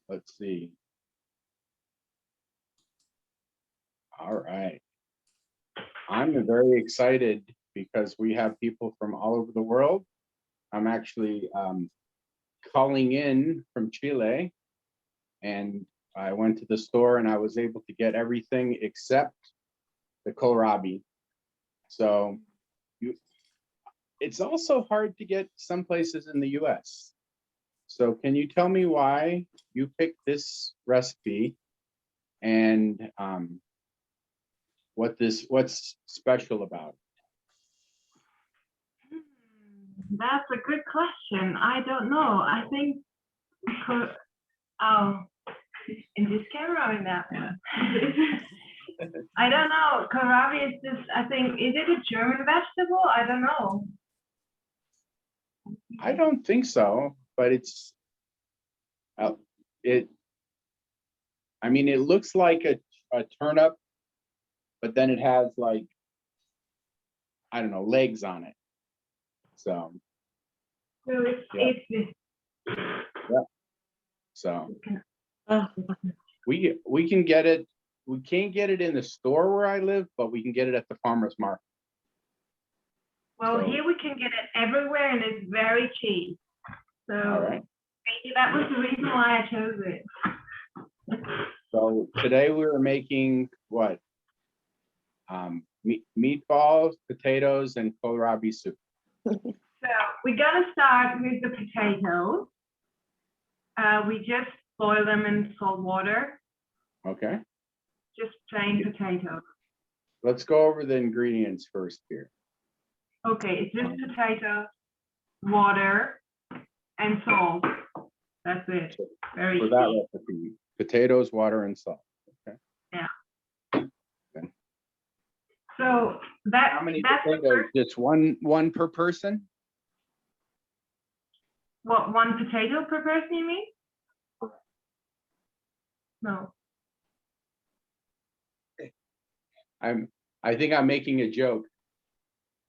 let's see. All right. I'm very excited because we have people from all over the world. I'm actually calling in from Chile, and I went to the store and I was able to get everything except the kohlrabi. So it's also hard to get some places in the US. So can you tell me why you picked this recipe and what's special about it? That's a good question. I don't know. I think, oh, in this camera or in that one? I don't know. Kohlrabi is just, I think, is it a German vegetable? I don't know. I don't think so, but it's, I mean, it looks like a turnip, but then it has like, I don't know, legs on it. So. So it's this. Yeah. So we can get it. We can't get it in the store where I live, but we can get it at the farmer's market. Well, here we can get it everywhere, and it's very cheap. So maybe that was the reason why I chose it. So today we were making what? Meatballs, potatoes, and kohlrabi soup. So we're gonna start with the potatoes. We just boil them in salt water. Okay. Just plain potatoes. Let's go over the ingredients first here. Okay, it's just potatoes, water, and salt. That's it. Very for that recipe, potatoes, water, and salt. Okay. Yeah. Okay. So that. How many potatoes? Just one per person? What, one potato per person, you mean? No. I think I'm making a joke.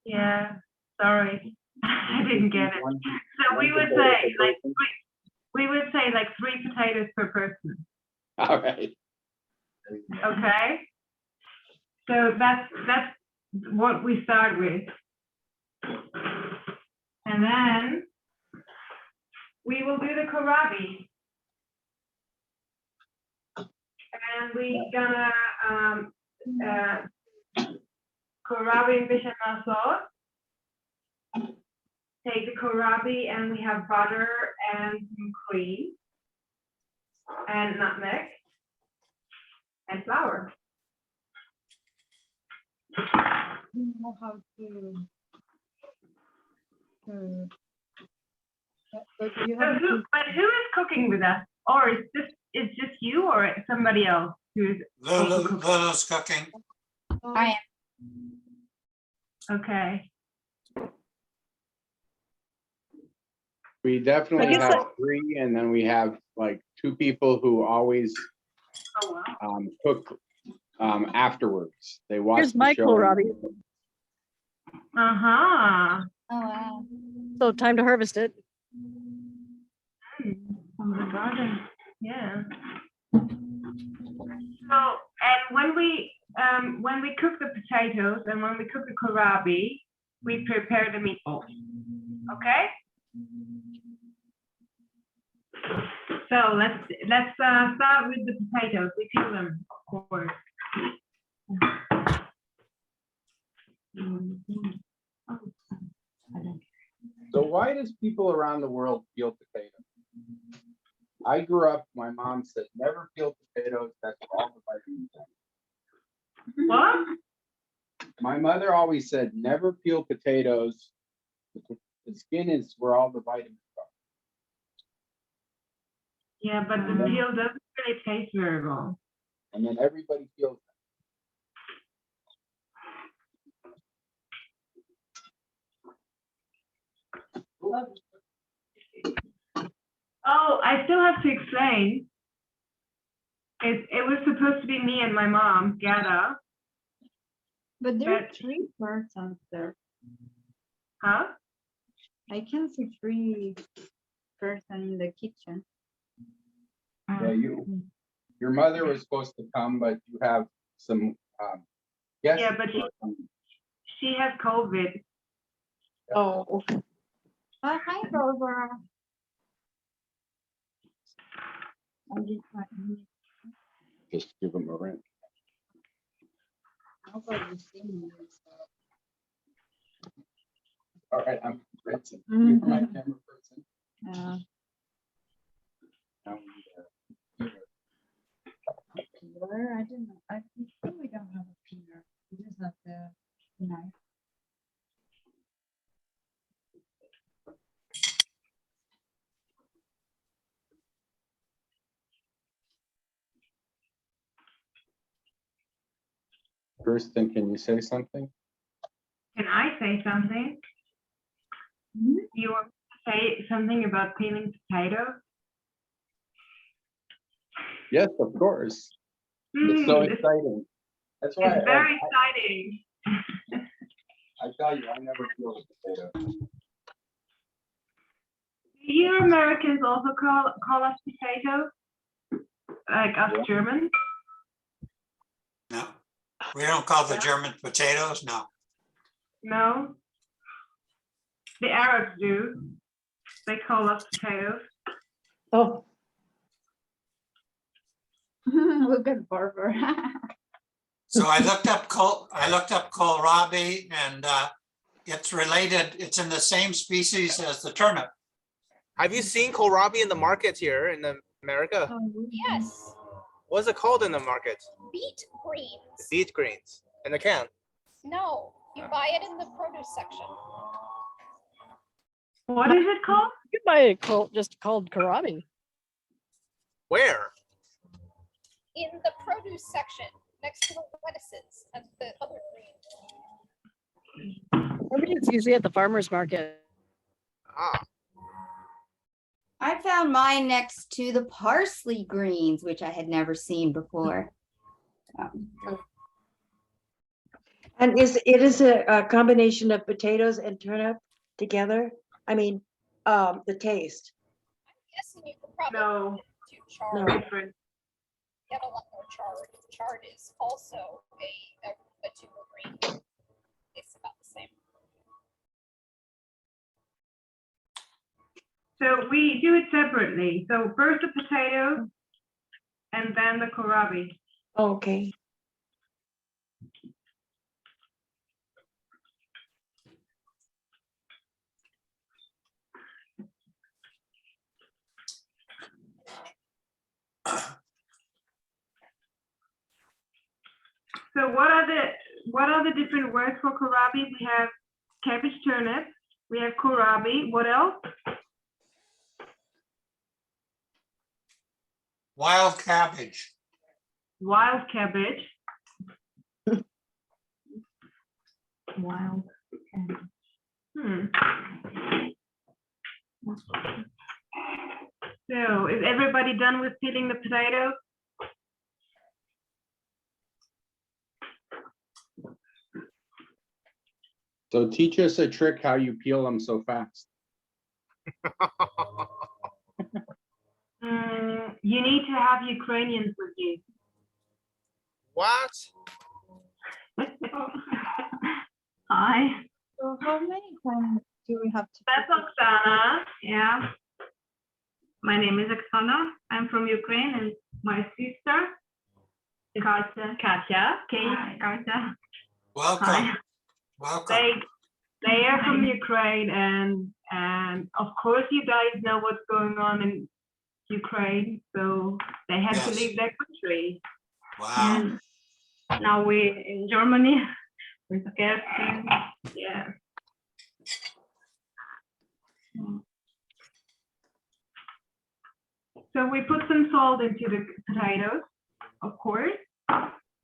Yeah, sorry. I didn't get it. So we would say like 3 potatoes per person. All right. Okay. So that's what we start with. And then we will do the kohlrabi. And we're gonna kohlrabi and bechamel sauce. Take the kohlrabi, and we have butter and some cream and nutmeg and flour. I don't know how to but who is cooking with us? Or it's just you or somebody else who's Lulu's cooking. I am. okay. We definitely have 3, and then we have like 2 people who always cook afterwards. They watch Here's the my show. kohlrabi. Uh-huh. Oh wow. So time to harvest it. From the garden. Yeah. So, and when we cook the potatoes and when we cook the kohlrabi, we prepare the meatballs. Okay. So let's start with the potatoes. We peel them, of course. So why does people around the world peel potatoes? I grew up, my mom said, never peel potatoes, that's where all the vitamins are. What? My mother always said, never peel potatoes. The skin is where all the vitamins are. Yeah, but the peel doesn't really taste very well. And then everybody peels them. Oh, I still have to explain. It was supposed to be me and my mom, Gerda. But there are 3 persons there. Huh? I can see 3 persons in the kitchen. Yeah, Your mother was supposed to come, but you have some guests. Yeah, but who are coming. she has COVID. Oh. Hi, Barbara. Just give them a ring. All right, I'm Vincent. You're my camera person. Now we, I didn't know. I think we don't have a peeler. We just have the knife. Kirsten, can you say something? Can I say something? You want to say something about peeling potatoes? Yes, of course. It's so exciting. That's why It's very exciting. I tell you, I never peel a potato. Do you Americans also call us potatoes? Like us Germans? No, we don't call the German potatoes, no. No? The Arabs do. They call us potatoes. Oh, Look at Barbara. So I looked up kohlrabi and it's related, it's in the same species as the turnip. Have you seen kohlrabi in the markets here in America? Yes, What's it called in the markets? beet greens. Beet greens in the can. No, you buy it in the produce section. What is it called? you might have just called kohlrabi. Where? In the produce section, next to the lettuces and the other greens. Everything's usually at the farmer's market. Ah, I found mine next to the parsley greens, which I had never seen before. And it is a combination of potatoes and turnip together? I mean, the taste. Guessing you could probably No, do chard. No. different. You have a lot more chard. Chard is also a tuber green. It's about the same. So we do it separately. So first the potato and then the kohlrabi. Okay. So what are the different words for kohlrabi? We have cabbage turnip, we have kohlrabi. What else? Wild cabbage. Wild cabbage. Wild cabbage. So is everybody done with peeling the potatoes? So teach us a trick how you peel them so fast. You need to have Ukrainians with you. what? Hi. So how many times do we have to? That's Oksana. Yeah. My name is Oksana. I'm from Ukraine, and my sister, Katya. Katya. Welcome, Hi. welcome. They are from Ukraine, and of course you guys know what's going on in Ukraine, so they had to Yes. leave their country. Wow, Now we're in Germany. We're scared. Yeah. So we put some salt into the potatoes, of course,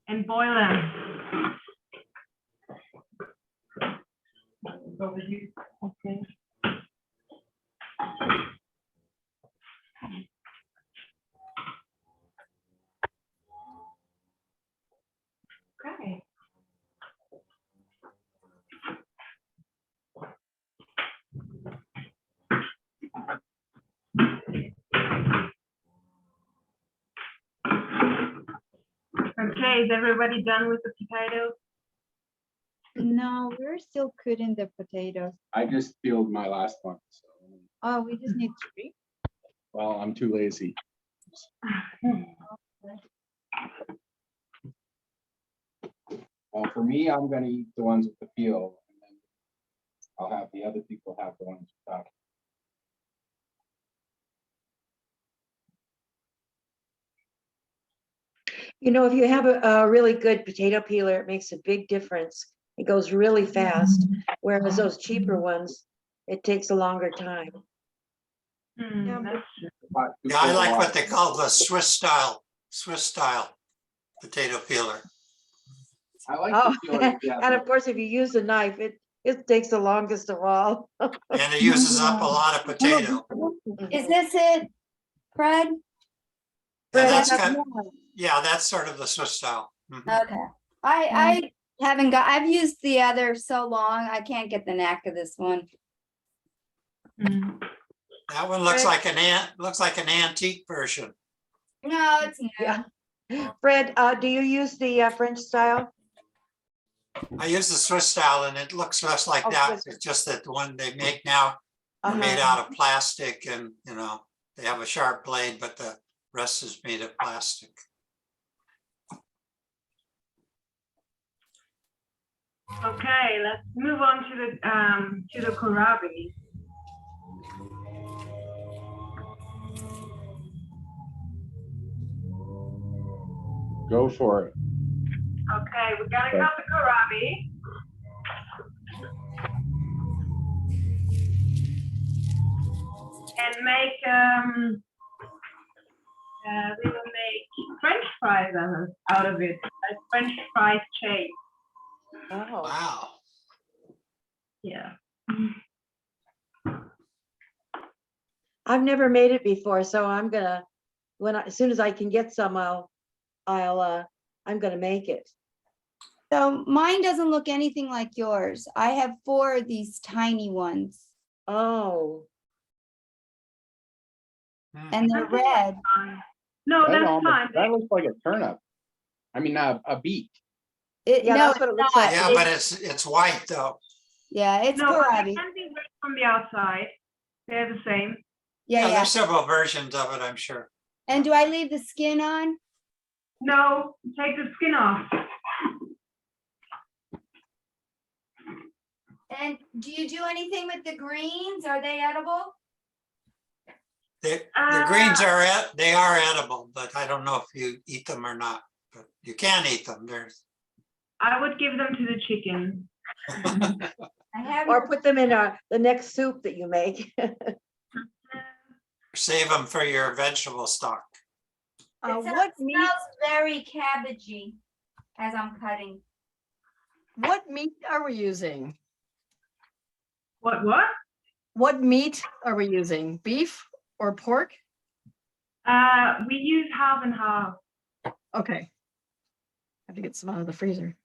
and boil them. Okay. Okay. Okay, is everybody done with the potatoes? No, we're still cooking the potatoes. I just peeled my last one, so, Oh, we just need 3. well, I'm too lazy. Well, for me, I'm gonna eat the ones with the peel, and then I'll have the other people have the ones without. You know, if you have a really good potato peeler, it makes a big difference. It goes really fast, whereas those cheaper ones, it takes a longer time. Hmm, that's true. Yeah, I like what they call the Swiss style potato peeler. I like Oh, the peeler, yeah. and of course, if you use a knife, it takes the longest of all. And it uses up a lot of potato. Is this it, Fred? Yeah, Fred, that's I have kind, more. yeah, that's sort of the Swiss style. Mhm. Okay. I haven't got, I've used the other so long, I can't get the knack of this one. Hmm. That one looks like an antique version. No, it's new. Yeah. Fred, do you use the French style? I use the Swiss style and it looks just like Oh, that. Swiss. It's just that the one they make now are made Uh-huh. out of plastic and, they have a sharp blade, but the rest is made of plastic. Okay, let's move on to the kohlrabi. Go for it. Okay, we're gonna Okay. cut the kohlrabi. And make we will make French fries out of it, a French fries shape. Oh, Wow. Yeah. I've never made it before, so I'm gonna, as soon as I can get some, I'm gonna make it. So mine doesn't look anything like yours. I have 4 of these tiny ones Oh, Hmm. and they're red. No, That that's almost- fine. That looks like a turnip. I mean, a beet. yeah, No, that's what it it's looks not. like. Yeah, but it's white though. Yeah, it's No, but kohlrabi. they can be red from the outside. They're the same. Yeah, yeah. There's several versions of it, I'm sure. And do I leave the skin on? No, take the skin off. And do you do anything with the greens? Are they edible? The greens they are edible, but I don't know if you eat them or not. But you can eat them. I would give them to the chicken. I haven't. Or put them in the next soup that you make. Save them for your vegetable stock. What smells very cabbagey as I'm cutting. What meat are we using? What? What meat are we using? Beef or pork? We use half and half. Okay. Have to get some out of the freezer.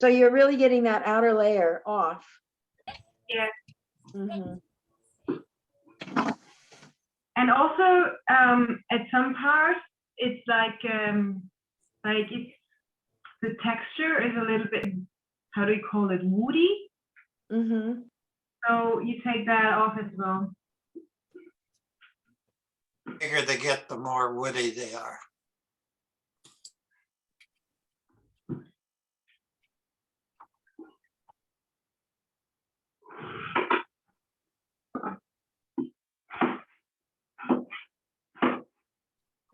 So you're really getting that outer layer off. Yeah. Mhm. And also, at some parts, it's like it's the texture is a little bit, how do you call it, woody? Mhm. So you take that off as well. The bigger they get, the more woody they are.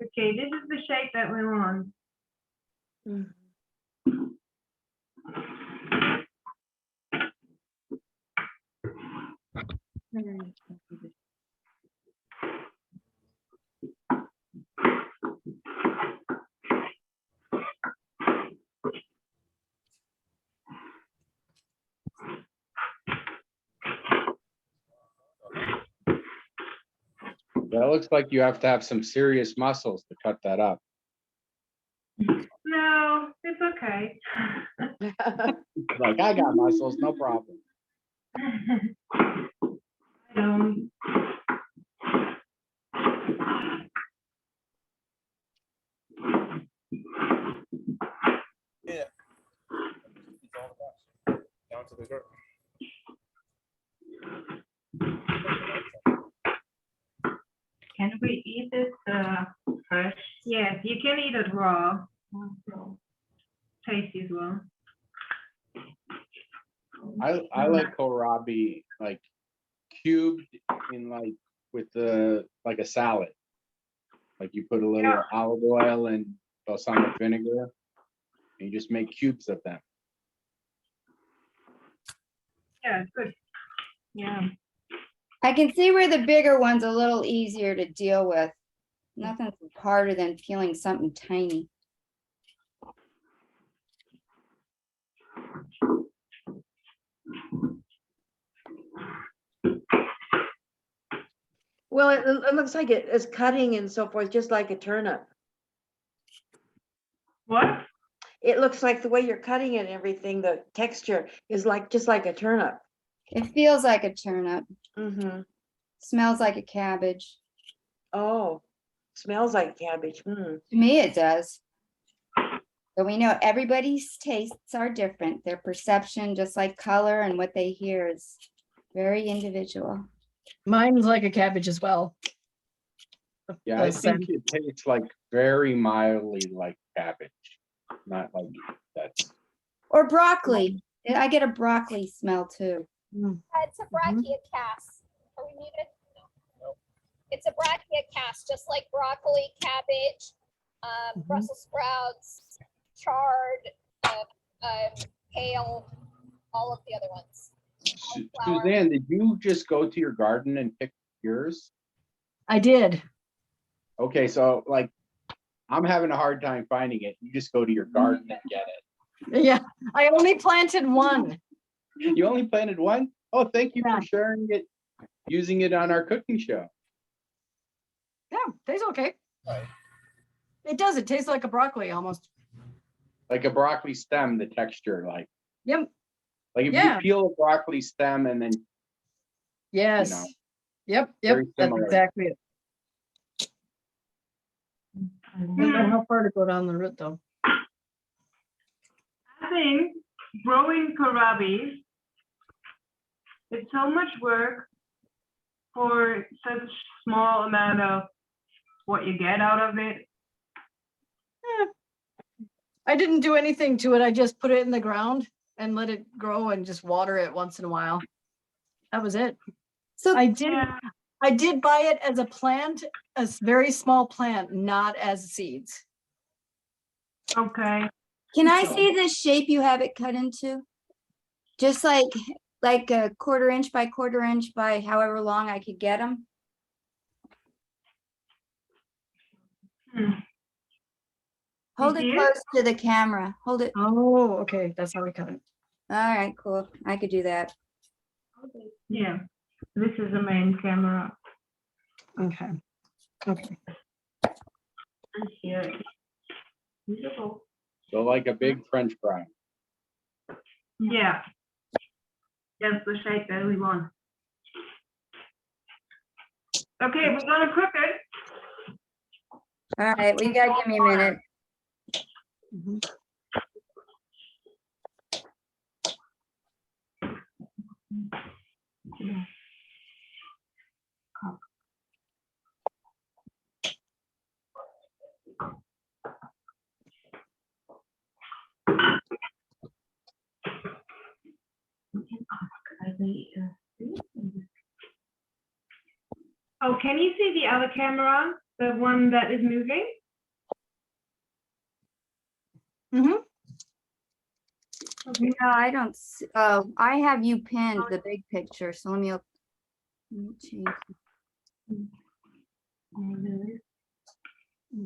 Okay, this is the shape that we want. Mhm. That looks like you have to have some serious muscles to cut that up. No, it's okay. Like, I got muscles, no problem. Um, Yeah. It's all the best. Down to the dirt. can we eat it fresh? Yes, you can eat it raw. Tasty as well. I like kohlrabi like cubed in like with like a salad. Like you put a little Yeah. olive oil and balsamic vinegar, and you just make cubes of them. Yeah, it's good. Yeah. I can see where the bigger one's a little easier to deal with. Nothing's harder than peeling something tiny. Well, it looks like it is cutting and so forth, just like a turnip. What? It looks like the way you're cutting it and everything, the texture is like, just like a turnip. It feels like a turnip, Mm-hmm. smells like a cabbage. Oh, smells like cabbage. Mm. To me, it does. But we know everybody's tastes are different. Their perception, just like color and what they hear, is very individual. Mine's like a cabbage as well. Yeah, I The scent. think it tastes like very mildly like cabbage, not like that's. Or broccoli. I get a broccoli smell too. It's a brachiocass. Are we muted? No. It's a brachiocass, just like broccoli, cabbage, Brussels sprouts, chard, kale, all of the other ones. Cauliflower. Suzanne, did you just go to your garden and pick yours? I did. Okay, so like, I'm having a hard time finding it. You just go to your garden and get it. Yeah, I only planted one. You only planted one? Oh, thank you Yeah. for sharing it, using it on our cooking show. Yeah, tastes okay. It does. It tastes like a broccoli almost. Like a broccoli stem, the texture, like Yep. if Yeah. you peel a broccoli stem and then Yes. know, Yep. very That's similar. exactly it. I don't know how far to go down the root though. I think growing kohlrabi is so much work for such small amount of what you get out of it. I didn't do anything to it. I just put it in the ground and let it grow and just water it once in a while. That was it. So I did. Yeah. I did buy it as a plant, very small plant, not as seeds. Okay. can I see the shape you have it cut into? Just like a 1/4 inch by 1/4 inch by however long I could get them. Hold it Mhm. close to the camera. Hold it. Oh, okay. That's how we cut it. All right, cool. I could do that. Yeah. This is the main camera. Okay. Okay. And here. Beautiful. So like a big French fry. Yeah. That's the shape that we want. Okay, we're gonna cook it. All right, well, you gotta give me a minute. Mhm. Oh, can you see the other camera? The one that is moving? Mhm. Okay. No, I don't. Oh, I have you pinned the big picture. So let me change.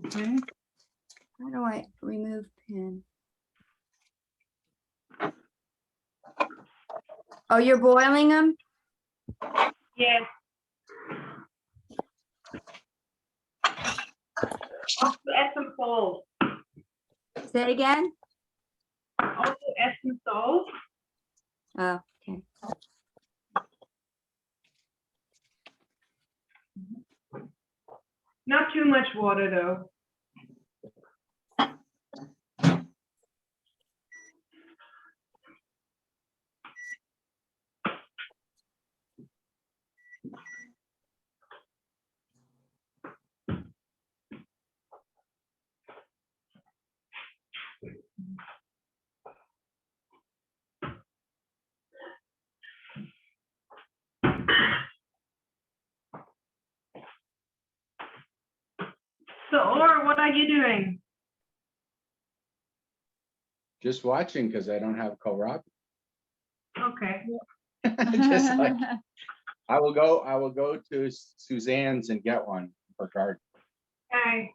Okay. How do I remove pin? Oh, you're boiling them? Yes. Also add some salt. Say again? Also add some salt. Oh, okay. Not too much water though. So, or what are you doing? Just watching because I don't have kohlrabi. Okay. Just like I will go to Suzanne's and get one for garden. Okay.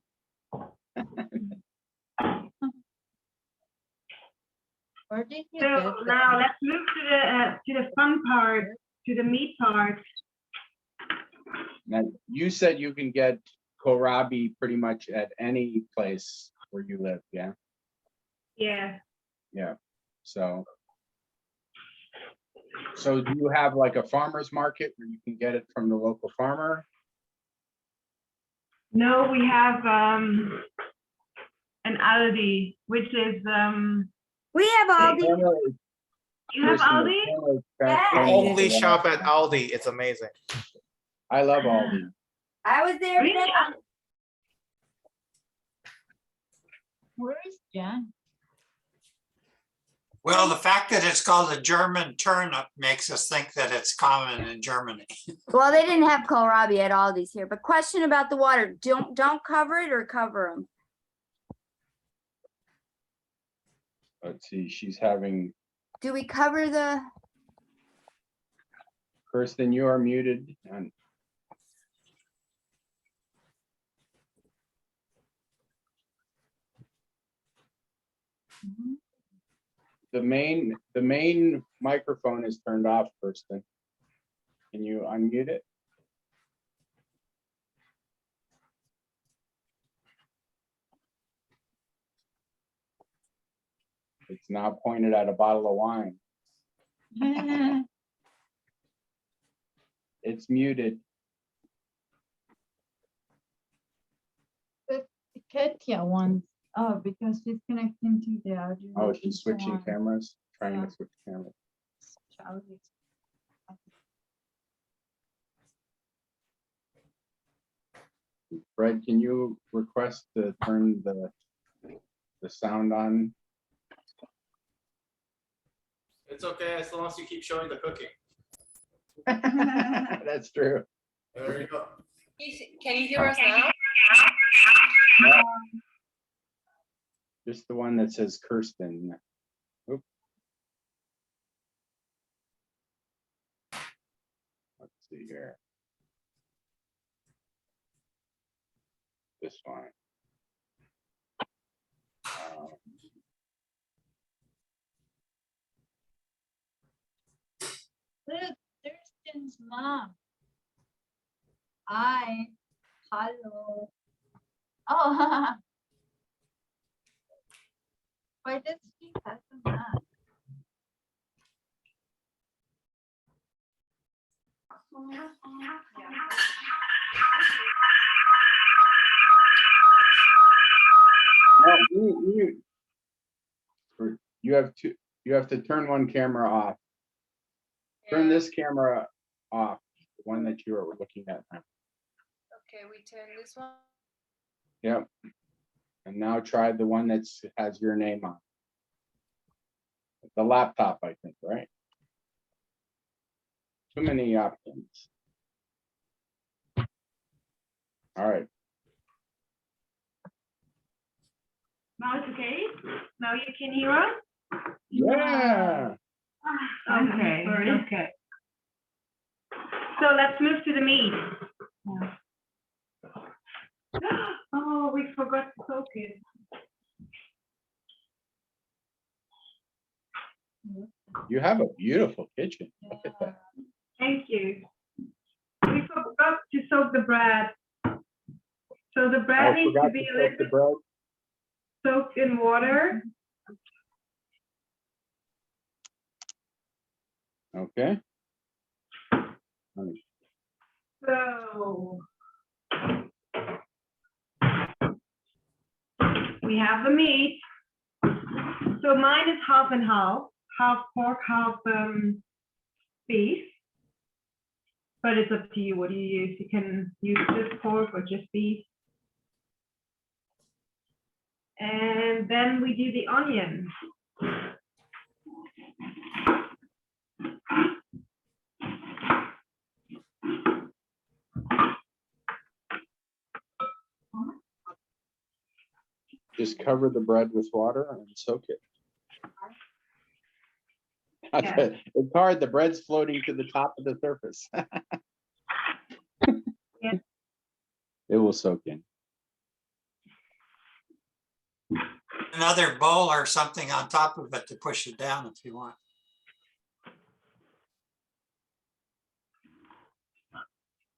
Where did you So get the- now let's move to the fun part, to the meat part. Now, you said you can get kohlrabi pretty much at any place where you live, yeah? Yeah. Yeah, so do you have like a farmer's market where you can get it from the local farmer? No, we have an Aldi, which is We have Aldi. you have Aldi? Only shop at Aldi. It's amazing. I love Aldi. I was there Really? today. Where is Jen? Well, the fact that it's called a German turnip makes us think that it's common in Germany. Well, they didn't have kohlrabi at Aldi's here, but question about the water. Don't cover it or cover them. Let's see, she's having, Do we cover the? Kirsten, you are muted. And the main microphone is turned off, Kirsten. Can you unmute it? It's now pointed at a bottle of wine. It's muted. Katia wants, oh, because she's connecting to the audio. Oh, she's switching one. cameras, trying Yeah. to switch cameras. Audio. Fred, can you request to turn the sound on? It's okay as long as you keep showing the cooking. That's true. There you go. Can you hear us now? Just the one that says Kirsten. Oop. Let's see here. This one. Look, there's Jen's mom. Hi, hello. Oh, why does she have a mask? No, you have to turn one camera off. Turn this camera off, the one that you are looking at now. Okay, we turn this one. Yep. And now try the one that has your name on. The laptop, I think, right? Too many options. All right. Now it's okay? Now you can hear us? Yeah. Okay, okay. So let's move to the meat. Oh, we forgot to cook it. You have a beautiful kitchen. Look at that. Thank you. We forgot to soak the bread. So the I bread needs to forgot be to a little soak the bit bread. soaked in water. Okay. So we have the meat. So mine is half and half pork, half beef. But it's up to you. What do you use? You can use just pork or just beef. And then we do the onions. Just cover the bread with water and soak it. Yeah. It's hard, the bread's floating to the top of the surface. Yeah. It will soak in. Another bowl or something on top of it to push it down if you want.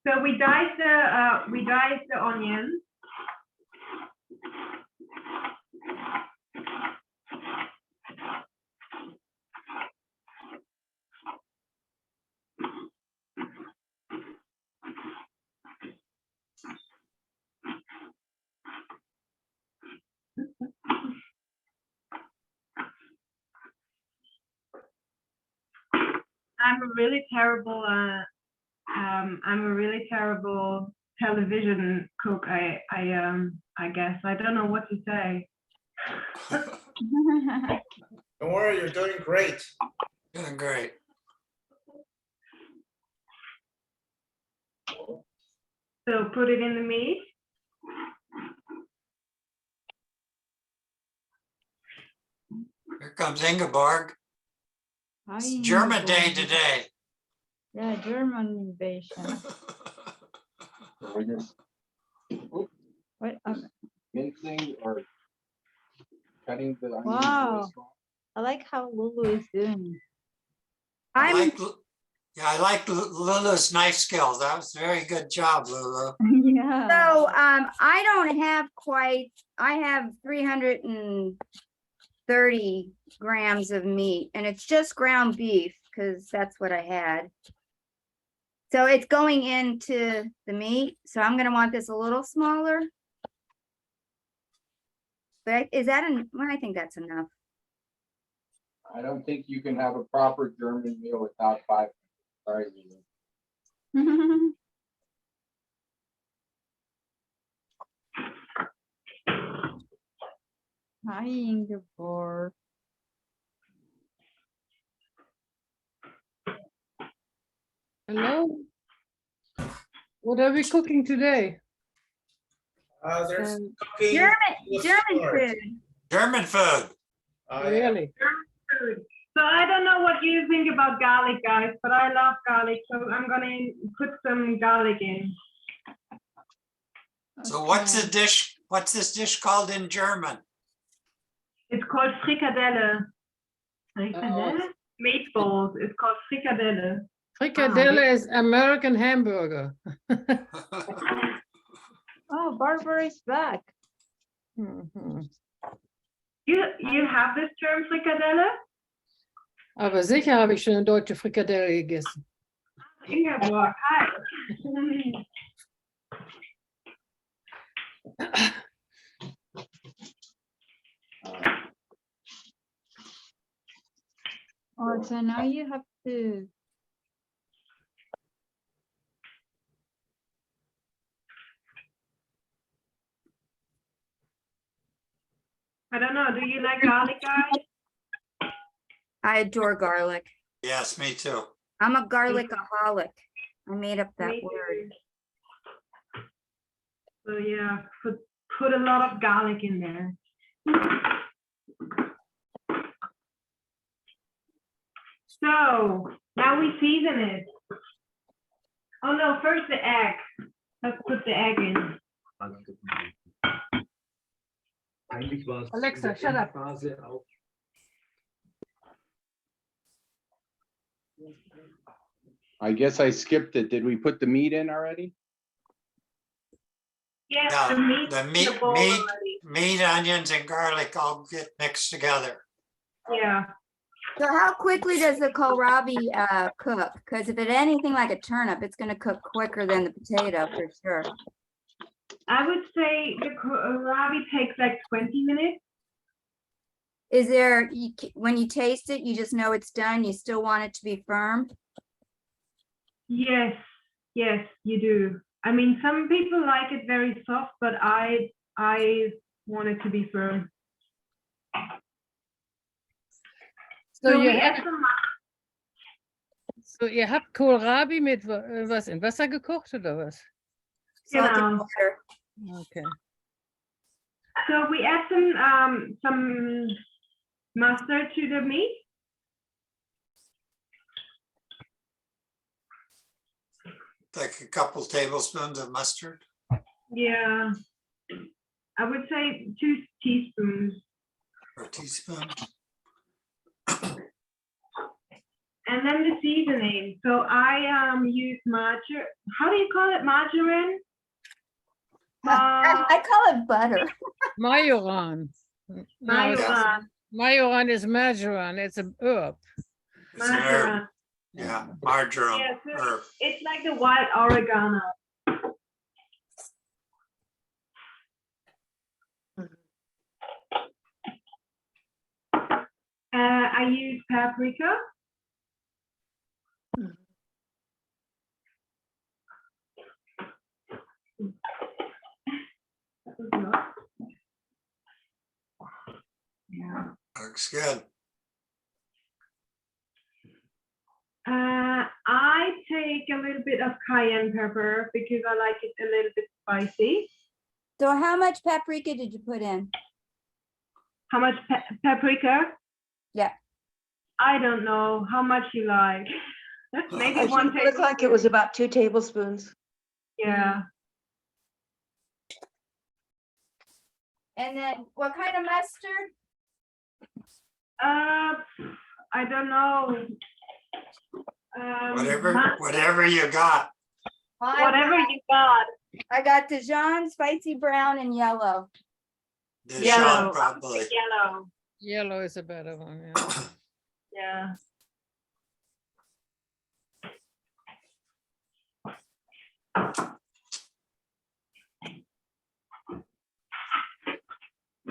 So we dice the onions. I'm a really terrible television cook. I guess I don't know what to say. Don't worry, you're doing great. Doing great. So put it in the meat. Here comes Ingeborg. Hi, It's German Day Ingeborg. today. Yeah, German invasion. We're just What? mincing or cutting the onions really Wow. small. I like how Lulu is doing. I I'm, like Lulu's knife skills. That was a very good job, Lulu. Yeah. so, I don't have quite, I have 330 grams of meat and it's just ground beef because that's what I had. So it's going into the meat. So I'm gonna want this a little smaller. But is that, well, I think that's enough. I don't think you can have a proper German meal without 5 minutes. Sorry, Lulu. Hi, Ingeborg. Hello. What are we cooking today? There's Um, cooking. German food. German food. Really? Food. So I don't know what you think about garlic, guys, but I love garlic, so I'm gonna put some garlic in. So what's the okay. dish? What's this dish called in German? It's called Frikadelle. Frikadelle? Oh. Meatballs. It's called Frikadelle. Frikadelle is American hamburger. Oh, Barbara is back. Mhm. You have this term Frikadelle? Aber sicher habe ich schon eine deutsche Frikadelle gegessen. Ingeborg, hi. Oh, so now you have to. I don't know. Do you like garlic, guys? I adore garlic. Yes, me too. I'm a garlicaholic. I made up that Me word. too. So yeah, put a lot of garlic in there. So now we season it. Oh no, first the egg. Let's put the egg in. Alexa, shut up. I guess I skipped it. Did we put the meat in already? Yes, Yeah, the meat. the in meat, bowl meat, already. meat, onions and garlic all get mixed together. Yeah. So how quickly does the kohlrabi cook? Because if it's anything like a turnip, it's gonna cook quicker than the potato for sure. I would say the kohlrabi takes like 20 minutes. Is there, when you taste it, you just know it's done, you still want it to be firm? Yes, yes, you do. I mean, some people like it very soft, but I want it to be firm. So So you we have, add some so ihr habt Kohlrabi mit was in Wasser gekocht oder was? Salt and Genau. water. Okay. So we add some mustard to the meat. Like a couple tablespoons of mustard Yeah. I would say 2 teaspoons. or a teaspoon. And then the seasoning. So I use margarine. How do you call it? Margarine? I call it butter. Majoram. No, Marjoram. Majoram is marjoram. It's a herb. It's an herb. Marjoram. Yeah, marjoram Yeah, so herb. it's like the wild oregano. I use paprika. That was a lot. Yeah. Looks good. I take a little bit of cayenne pepper because I like it a little bit spicy. So how much paprika did you put in? How much paprika? Yeah. I don't know how much you like. Maybe It one looked like it was about 2 tablespoons. Yeah. And then what kind of mustard? I don't know. Whatever you got. Whatever you got. I got Dijon, spicy brown, and yellow. Dijon Yellow. probably. Yellow. Yellow is a better one. Yeah. Yeah.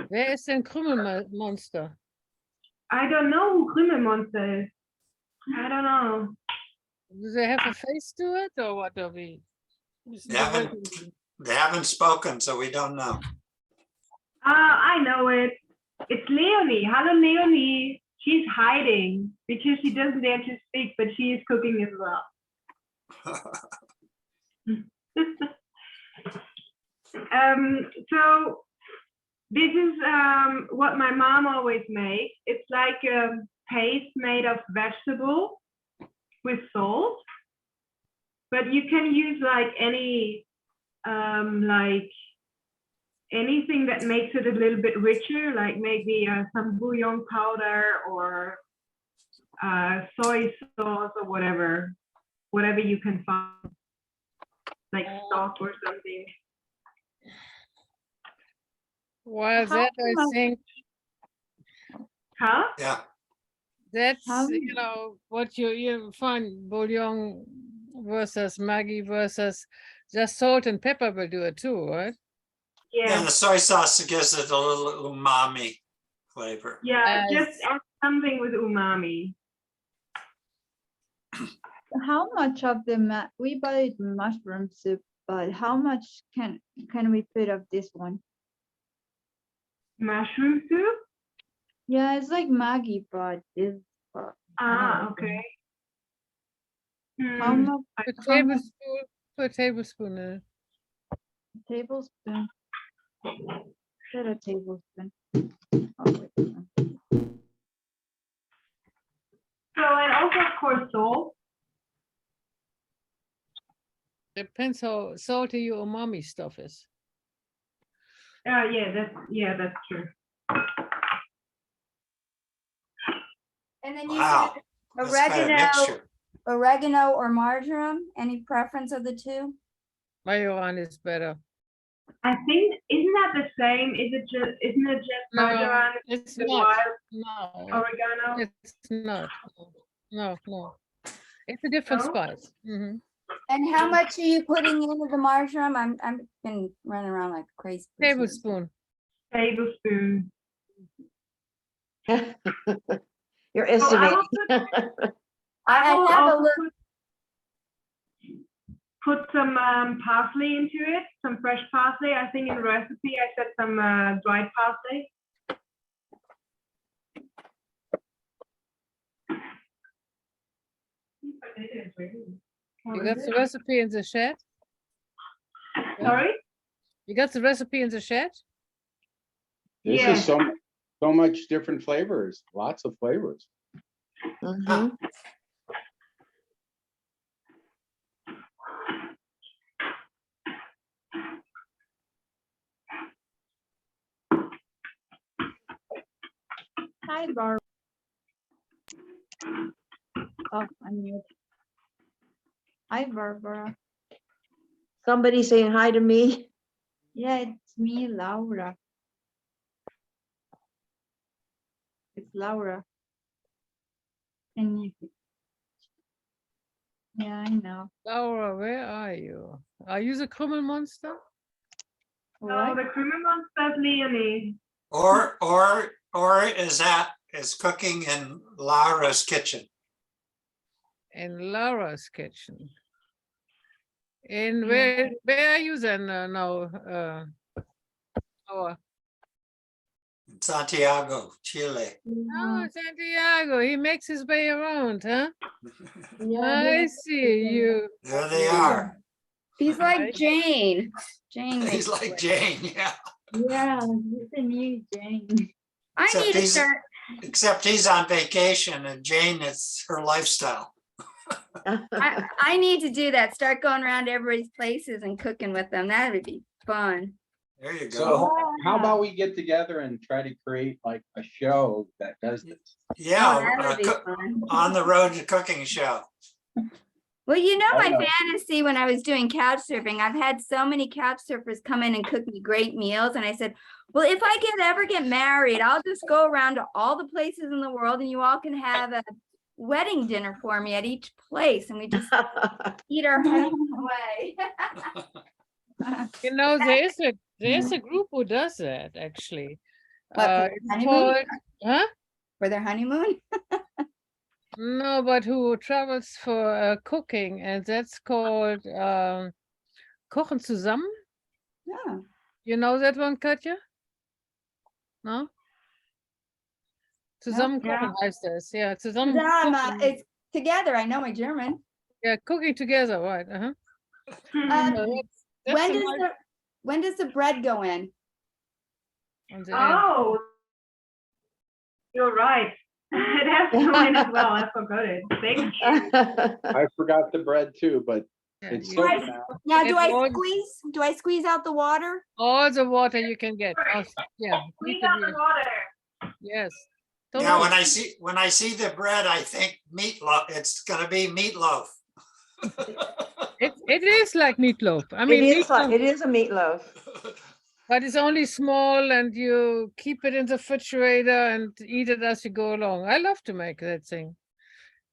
Wer ist denn Krümelmonster? I don't know who Krümelmonster is. I don't know. Do they have a face to it or what are we? They haven't spoken, so we don't know. I know it. It's Leonie. Hello, Leonie. She's hiding because she doesn't dare to speak, but she is cooking as well. So this is what my mom always makes. It's like a paste made of vegetable with salt, but you can use like any anything that makes it a little bit richer, like maybe some bouillon powder or soy sauce or whatever you can find, like stock or something. Well, that I think Huh? Yeah. that's, you know, what you find bouillon versus Maggi versus just salt and pepper will do it too, right? Yeah, Yeah. the soy sauce gives it a little umami flavor. Yeah, As- just add something with umami. How much of the we buy mushroom soup, but how much can we put of this one? Mushroom soup? Yeah, it's like Maggi, but it's Ah, okay. how much? Put a tablespoon in it. Tablespoon. Said a tablespoon. Oh, wait. So, and also of course salt. Depends how salty your umami stuff is. Yeah, that's true. And then you Wow. said That's quite a mixture. oregano or marjoram. Any preference of the two? Majoram is better. I think, isn't that the same? Isn't it just No, marjoram, it's the not. wild No, oregano? it's not. No. It's a different No? spice. Mhm. And how much are you putting into the marjoram? I'm been running around like a crazy. person. Tablespoon. Tablespoon. You're So I estimating. will put, I will have a also little, put some parsley into it, some fresh parsley. I think in the recipe I said some dried parsley. You got the recipe in the chat? Sorry? You got the recipe in the chat? This Yeah. is so much different flavors, lots of flavors. Mhm. Hi, Barbara. Oh, I'm mute. Hi, Barbara. Somebody saying hi to me. Yeah, it's me, Laura. It's Laura. And you. Yeah, I know. Laura, where are you? Are you the Krümmel monster? No, the criminal monster's Leonie. Or is cooking in Laura's kitchen. In Laura's kitchen. In where are you then now? Laura? In Santiago, Chile. Oh, Santiago, he makes his way around, huh? Yeah, I see you. There they are. he's like Jane. Jane He's makes like it. Jane, yeah. Yeah, it's a new Jane. I Except need to he's- start, Except he's on vacation and Jane, it's her lifestyle. I need to do that. Start going around everybody's places and cooking with them. That would be fun. There you go. So how about we get together and try to create like a show that does this? Oh, Yeah, that would be fun. on the road to cooking show. Well, you know, my know. fantasy when I was doing couch surfing, I've had so many couch surfers come in and cook me great meals. And I said, well, if I ever get married, I'll just go around to all the places in the world and you all can have a wedding dinner for me at each place. And we just eat our honeymoon away. You know, there's a group who does that actually. What, for their It's honeymoon? called, huh? For their honeymoon? No, but who travels for cooking, and that's called Kochen zusammen. Yeah. You know that one, Katja? No? Zusammen kochen heißt das. Yeah, zusammen kochen. It's together. I know my German. Yeah, cooking together, right? Uh-huh. So that's a nice- When does the bread go in? on the end. Oh, you're right. It has to go in as well. I forgot it. Thank you. I forgot the bread too, but Yeah, it's you- so Right. Now, do It I was- squeeze? Do I squeeze out the water? all the water you can get. Yeah, We need got to the be- water. yes. Yeah, Totally. when I see the bread, I think meatloaf. It's gonna be meatloaf. It is like meatloaf. I It mean, is, meatloaf, it is a meatloaf. but it's only small and you keep it in the refrigerator and eat it as you go along. I love to make that thing.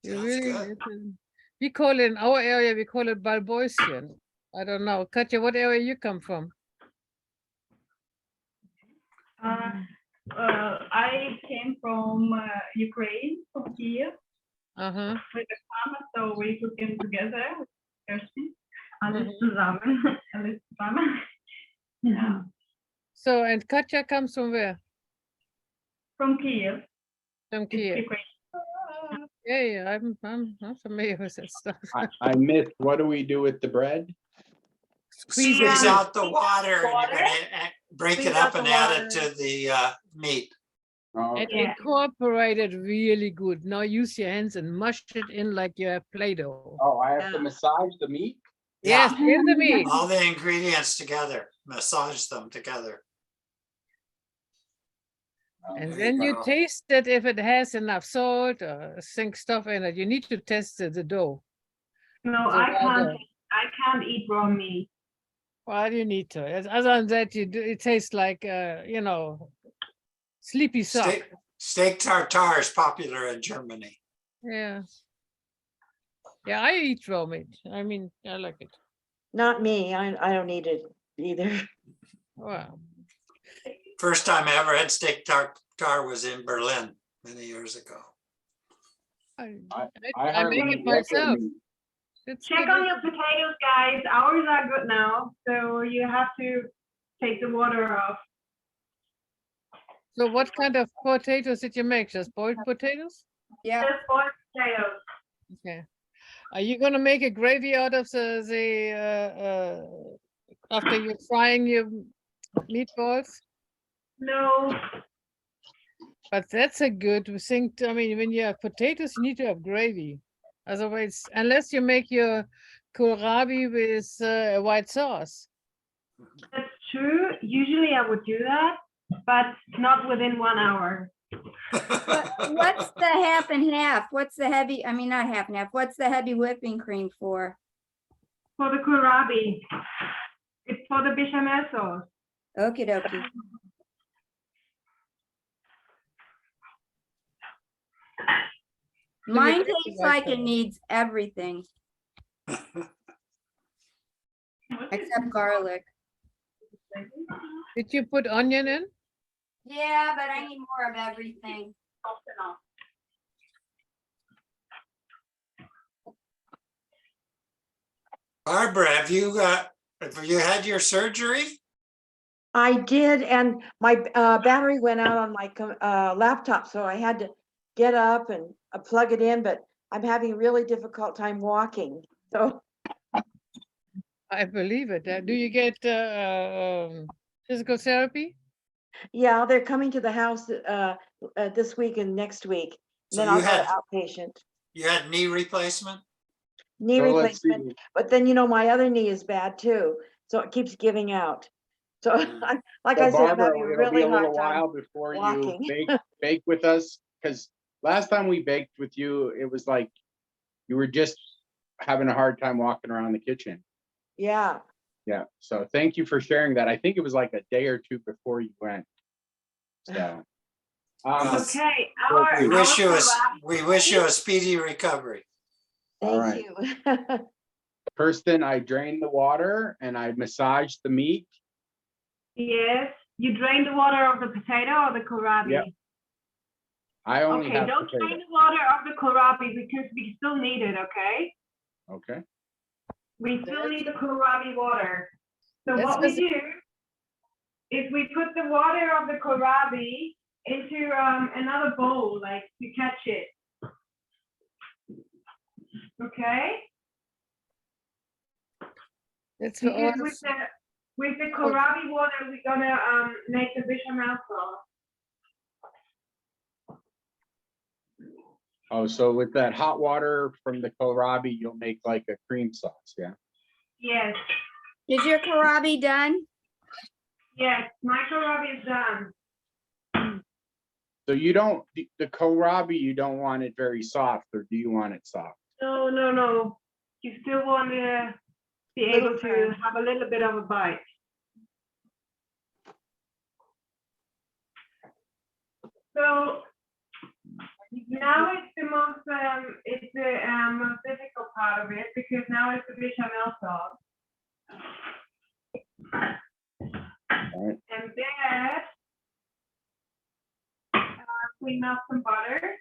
You Sounds really, good. we call it in our area, we call it balboisian. I don't know. Katja, what area you come from? I came from Ukraine, from Kiev, Uh-huh. with a farmer, so we cooking together with Cerstin. Alles Mhm. zusammen. Alles zusammen. Yeah. So, and Katja comes from where? From Kiev. From It's Kiev. Ukraine. Yeah, I'm familiar with that stuff. I missed, what do we do with the bread? Squeeze it Squeeze in. out the water and you're Water. gonna break Squeeze it up out the and add it water. to the meat. Oh, And Yeah. incorporate it really good. Now use your hands and mush it in like you have Play-Doh. oh, I have to massage the meat? Yes, Yeah, in the meat. all the ingredients together, massage them together. Oh, And There then you go. taste it if it has enough salt or sink stuff in it. You need to test the dough. No, The I raw dough. can't eat raw meat. Well, you need to. Other than that, you do. It tastes like you know, sleepy sock. Steak tartare is popular in Germany. Yeah. Yeah, I eat raw meat. I mean, I like it. Not me. I don't eat it either. Wow. First time I ever had steak tartare was in Berlin many years ago. I I make hardly it eat regular myself. meat. It's Check good on with- your potatoes, guys. Ours are good now, so you have to take the water off. So what kind of potatoes did you make? Just boiled potatoes? Yeah. Just boiled potatoes. Okay. Are you gonna make a gravy out of the after you're frying your meatballs? No, But that's a good thing. I mean, when you have potatoes, you need to have gravy. Otherwise, unless you make your kohlrabi with white sauce. that's true. Usually I would do that, but not within 1 hour. What's the half and half? What's the heavy, I mean, not half and half, what's the heavy whipping cream for? For the kohlrabi, it's for the bechamel sauce. Okie dokie. Mine get the tastes white like it sauce. needs everything except garlic. Did you put onion in? Yeah, but I need more of everything. Barbara, have you had your surgery? I did, and my battery went out on my laptop, so I had to get up and plug it in, but I'm having a really difficult time walking. So I believe it. Do you get physical therapy? yeah, they're coming to the house this week and next week. So Then you I'll go had- to outpatient. You had knee replacement? Knee So let's see. replacement, but then, you know, my other knee is bad too, so it keeps giving out. So like So I said, I'm Barbara, having a it'll be really a little hard time. while before walking. you bake with us, because last time we baked with you, it was like you were just having a hard time walking around the kitchen. Yeah, Yeah, so thank you for sharing that. I think it was like a day or two before you went. So. Yes. Okay, We We wish you a speedy recovery. All thank right. you. Kirsten, I drained the water and I massaged the meat. yes, you drain the water of the potato or the kohlrabi? Yep. I only Okay, have don't potato. drain the water of the kohlrabi because we still need it, okay? Okay. We still need the kohlrabi water. So That's what we just- do is we put the water of the kohlrabi into another bowl, like to catch it. Okay? It's for all Because with the kohlrabi water, we're gonna make the bechamel sauce. Oh, so with that hot water from the kohlrabi, you'll make like a cream sauce, yeah? Yes, Is your kohlrabi done? yes, my kohlrabi is done. So you don't, the kohlrabi, you don't want it very soft, or do you want it soft? No, no, no. You still want to be Little able to firm. have a little bit of a bite. So now it's the most most difficult part of it because now it's the bechamel sauce. Right. And then we melt some butter.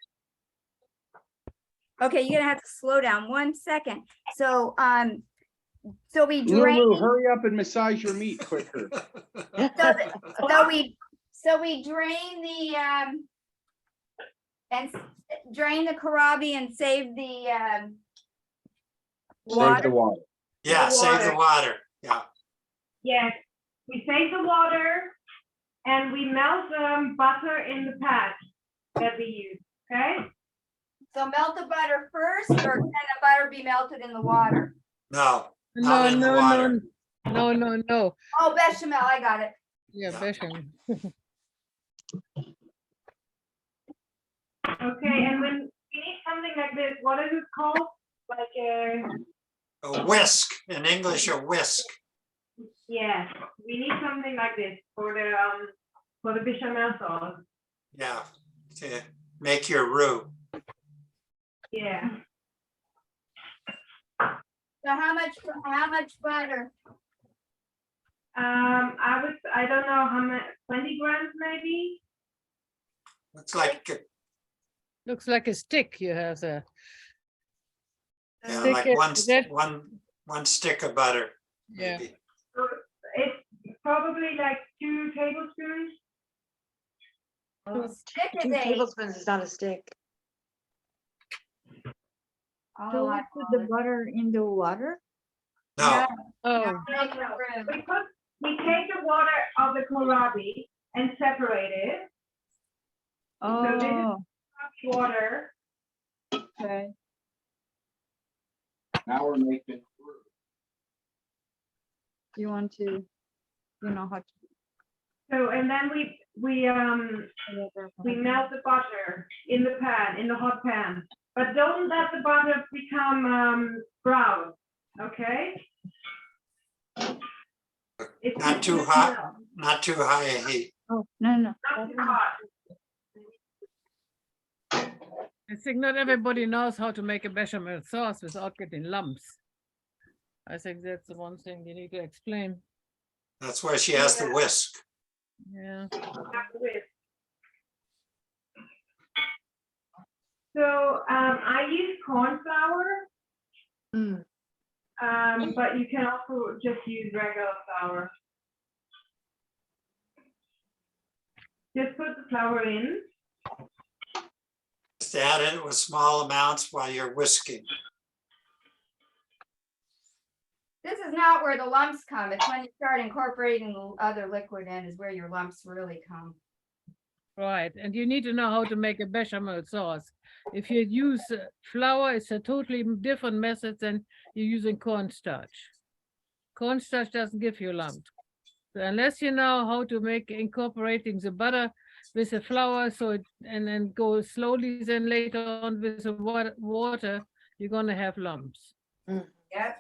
Okay, you're gonna have to slow down 1 second. So, so we drain, Lulu, hurry up and massage your meat quicker. so we drain the, drain the kohlrabi and save the, Save the water. Yeah, The save the water. water. Yeah. Yes, we save the water and we melt butter in the pat that we use, okay? So melt the butter first, or can the butter be melted in the water? No, No, not in the no, water. no, no, no, no. Oh, bechamel, I got it. Yeah, bechamel. Okay, and when we need something like this, what is it called? Like A whisk, in English, a whisk. Yes, we need something like this for the bechamel sauce. Yeah, to make your roux. Yeah. So how much butter? I don't know how much, 20 grams maybe? Looks like, Looks like a stick you have there. yeah, Stick like it- that- one stick of butter. Yeah. maybe. So it's probably like 2 tablespoons. Oh, stick is 2 8. tablespoons is not a stick. So Oh, we I put the butter in the water? No, Oh, make a roux. We take the water of the kohlrabi and separate it. So this is Oh, water. okay. Now we're making. You want to, you know how to. So and then we melt the butter in the pan, in the hot pan. But don't let the butter become brown, okay? It's not too hot, not too high a heat. Oh, no, no. Not too hot. I think not everybody knows how to make a bechamel sauce without getting lumps. I think that's the one thing you need to explain. That's why she has the whisk. Yeah. So I use corn flour, Mm. but you can also just use regular flour. Just put the flour in. Just add it with small amounts while you're whisking. This is not where the lumps come. It's when you start incorporating the other liquid in is where your lumps really come. Right, and you need to know how to make a bechamel sauce. If you use flour, it's a totally different method than you're using cornstarch. Cornstarch doesn't give you lumps. So unless you know how to make incorporating the butter with the flour, and then go slowly, then later on with the water, you're gonna have lumps. Yep.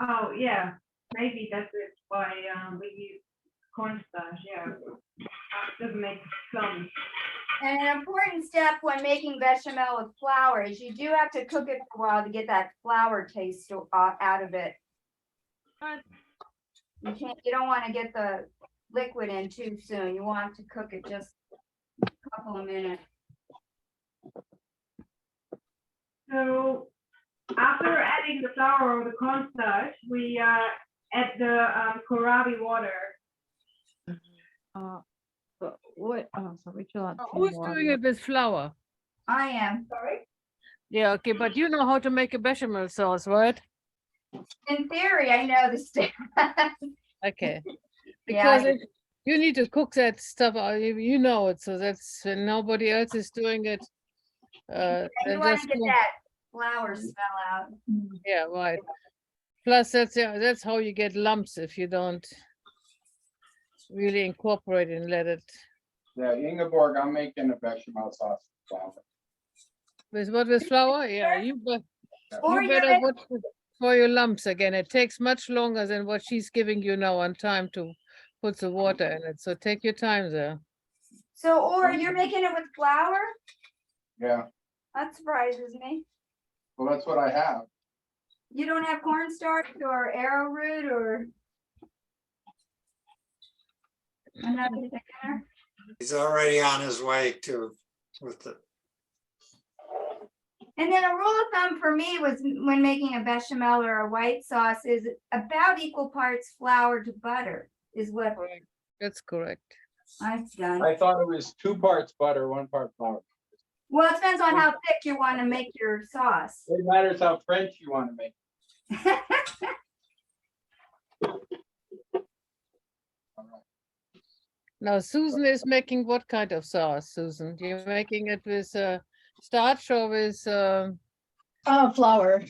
Oh yeah, maybe that's it. Why we use cornstarch? Yeah, doesn't make clumps. And an important step when making bechamel with flour is you do have to cook it for a while to get that flour taste out of it. You don't want to get the liquid in too soon. You want to cook it just a couple of minutes. So after adding the flour or the cornstarch, we add the kohlrabi water. But what, oh, so we should. Who's doing it with flour? I am. Sorry? Yeah, okay, but you know how to make a bechamel sauce, right? In theory, I know the step. Okay. Yeah, Because you need to cook that stuff, you know it, so that's when nobody else is doing it. And you then want just to get cook- that flour smell out. Yeah, right. Plus, that's how you get lumps if you don't really incorporate and let it. Yeah, Ingeborg, I'm making a bechamel sauce with flour. With what, with flour? Yeah, you Or you're better watch for your lumps again. It takes much longer than what she's giving you now on time to put the water in it. So take your time there. So, or you're making it with flour? Yeah, That surprises me. well, that's what I have. You don't have cornstarch or arrowroot or another thickener? He's already on his way with it. And then a rule of thumb for me was when making a bechamel or a white sauce is about equal parts flour to butter is what That's correct. I've done. I thought it was 2 parts butter, 1 part flour. Well, it depends on how thick you want to make your sauce. It matters how French you want to make. Now, Susan is making what kind of sauce, Susan? You're making it with starch or with Flour. I thought flour?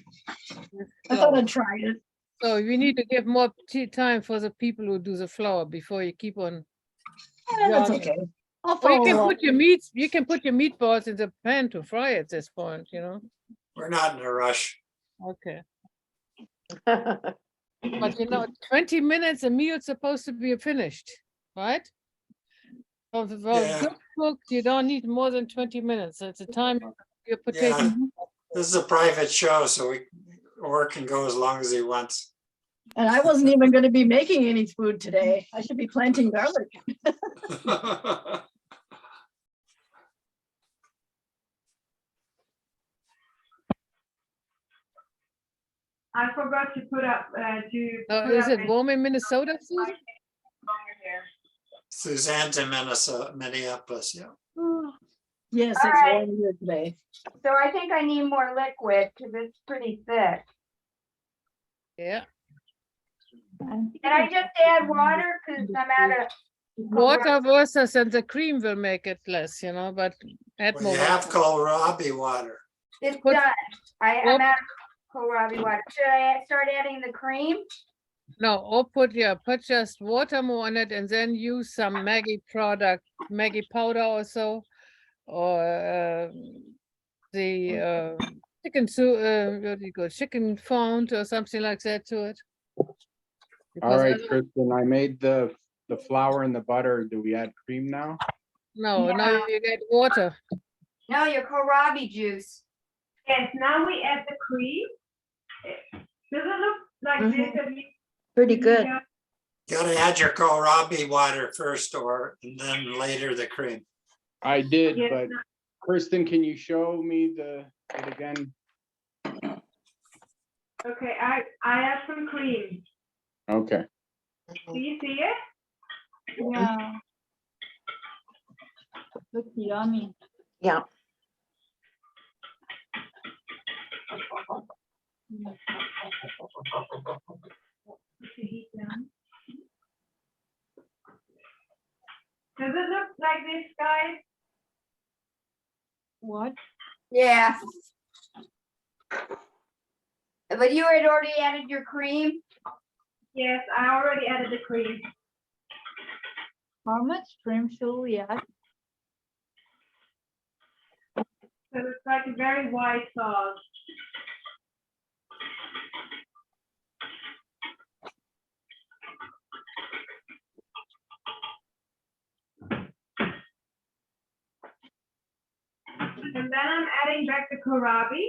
I'd try it. So we need to give more time for the people who do the flour before you keep on. That's jogging. okay. I'll Or you follow can along. put your meats, you can put your meatballs in the pan to fry at this point, you know? We're not in a rush. Okay. But you know, 20 minutes a meal's supposed to be finished, right? For Yeah. good cook, you don't need more than 20 minutes. It's a time your potato. Yeah. This is a private show, so Or can go as long as he wants. And I wasn't even gonna be making any food today. I should be planting garlic. I forgot to put up, Is it warm in Minnesota, Susan? Suzanne's in Minneapolis, yeah. Yes, All it's right. warm here today. So I think I need more liquid because it's pretty thick. Yeah. Can I just add water? Because I'm out of. Water versus and the cream will make it less, you know, but add Well, more. you have water. kohlrabi water. It's Put- done. I'm Well- out of kohlrabi water. Should I start adding the cream? No, or put just water more on it and then use some Maggi product, Maggi powder or so, or the chicken soup, what do you call it, chicken fond or something like that to it. All Because right, otherwise- Kristen, I made the flour and the butter. Do we add cream now? No, now you get water. No, your kohlrabi juice. Yes, now we add the cream. Does it look like this? Have you- Pretty good. Yeah. Gotta add your kohlrabi water first and then later the cream. I did, Yes, but Kristen, can you show me it again? Okay, I add some cream. Okay. Do you see it? Yeah. Looks yummy. Yeah. Put the heat down. Does it look like this, guys? What? Yeah. But you had already added your cream? Yes, I already added the cream. How much cream should we add? So it's like a very white sauce. And then I'm adding back the kohlrabi.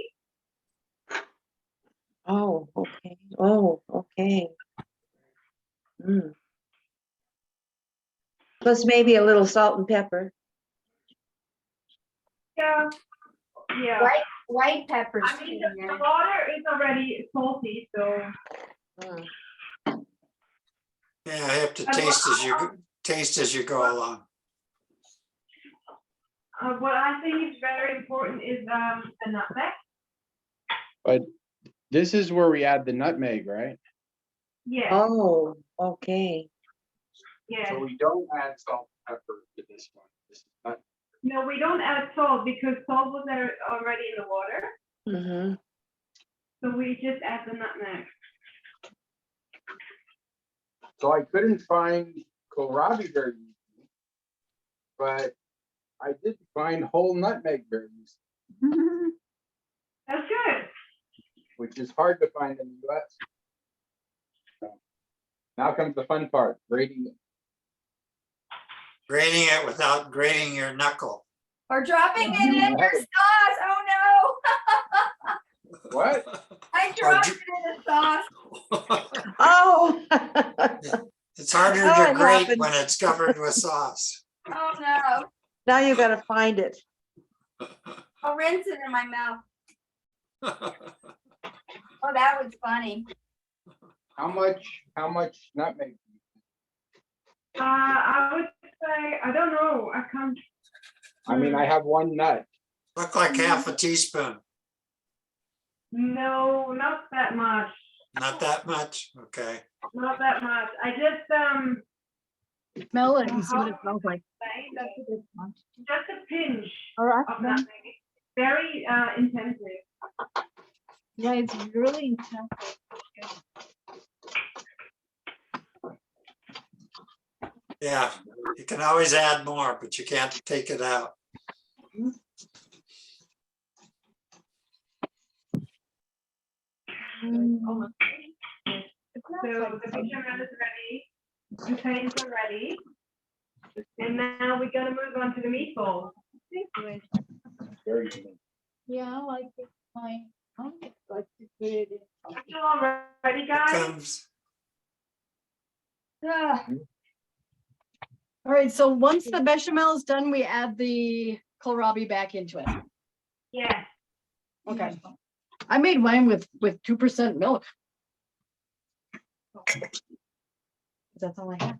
Oh, okay. Oh, okay. Mm. Plus maybe a little salt and pepper. Yeah. Yeah. White peppers. I mean, the water is already salty, so. Mm. Yeah, I have to taste as you go along. What I think is very important is the nutmeg. But this is where we add the nutmeg, right? Yes, Oh, okay. yes. So we don't add salt and pepper to this one. This is not. No, we don't add salt because salt was there already in the water. Mm-hmm. So we just add the nutmeg. So I couldn't find kohlrabi very easy, but I did find whole nutmeg very easy, That's good. which is hard to find in the US. So, now comes the fun part, grating it. Grating it without grating your knuckle. Or dropping it in your sauce. Oh What? no. I dropped it in the sauce. Oh. It's harder Oh, to it grate happens. when it's covered with sauce. Oh no. Now you gotta find it. I'll rinse it in my mouth. Oh, that was funny. How much nutmeg? I would say, I don't know, I can't. I mean, I have one nut. Look like half a teaspoon. No, not that much. Not that much, okay. Not that much. I just, Smell it and see what it smells like. say that's This one. just a pinch Or of ask them. nutmeg. Very intensive. Yeah, it's really intense. Yeah, you can always add more, but you can't take it out. Almost. So the bechamel is ready. The potatoes are ready. And now we're gonna move on to the meatballs. Very good. Yeah, I like it. Fine. I like to put it in. Are you all ready, guys? Comes, Ah, All right, so once the bechamel is done, we add the kohlrabi back into it. Yes. Okay. I made mine with 2% milk. That's all I have.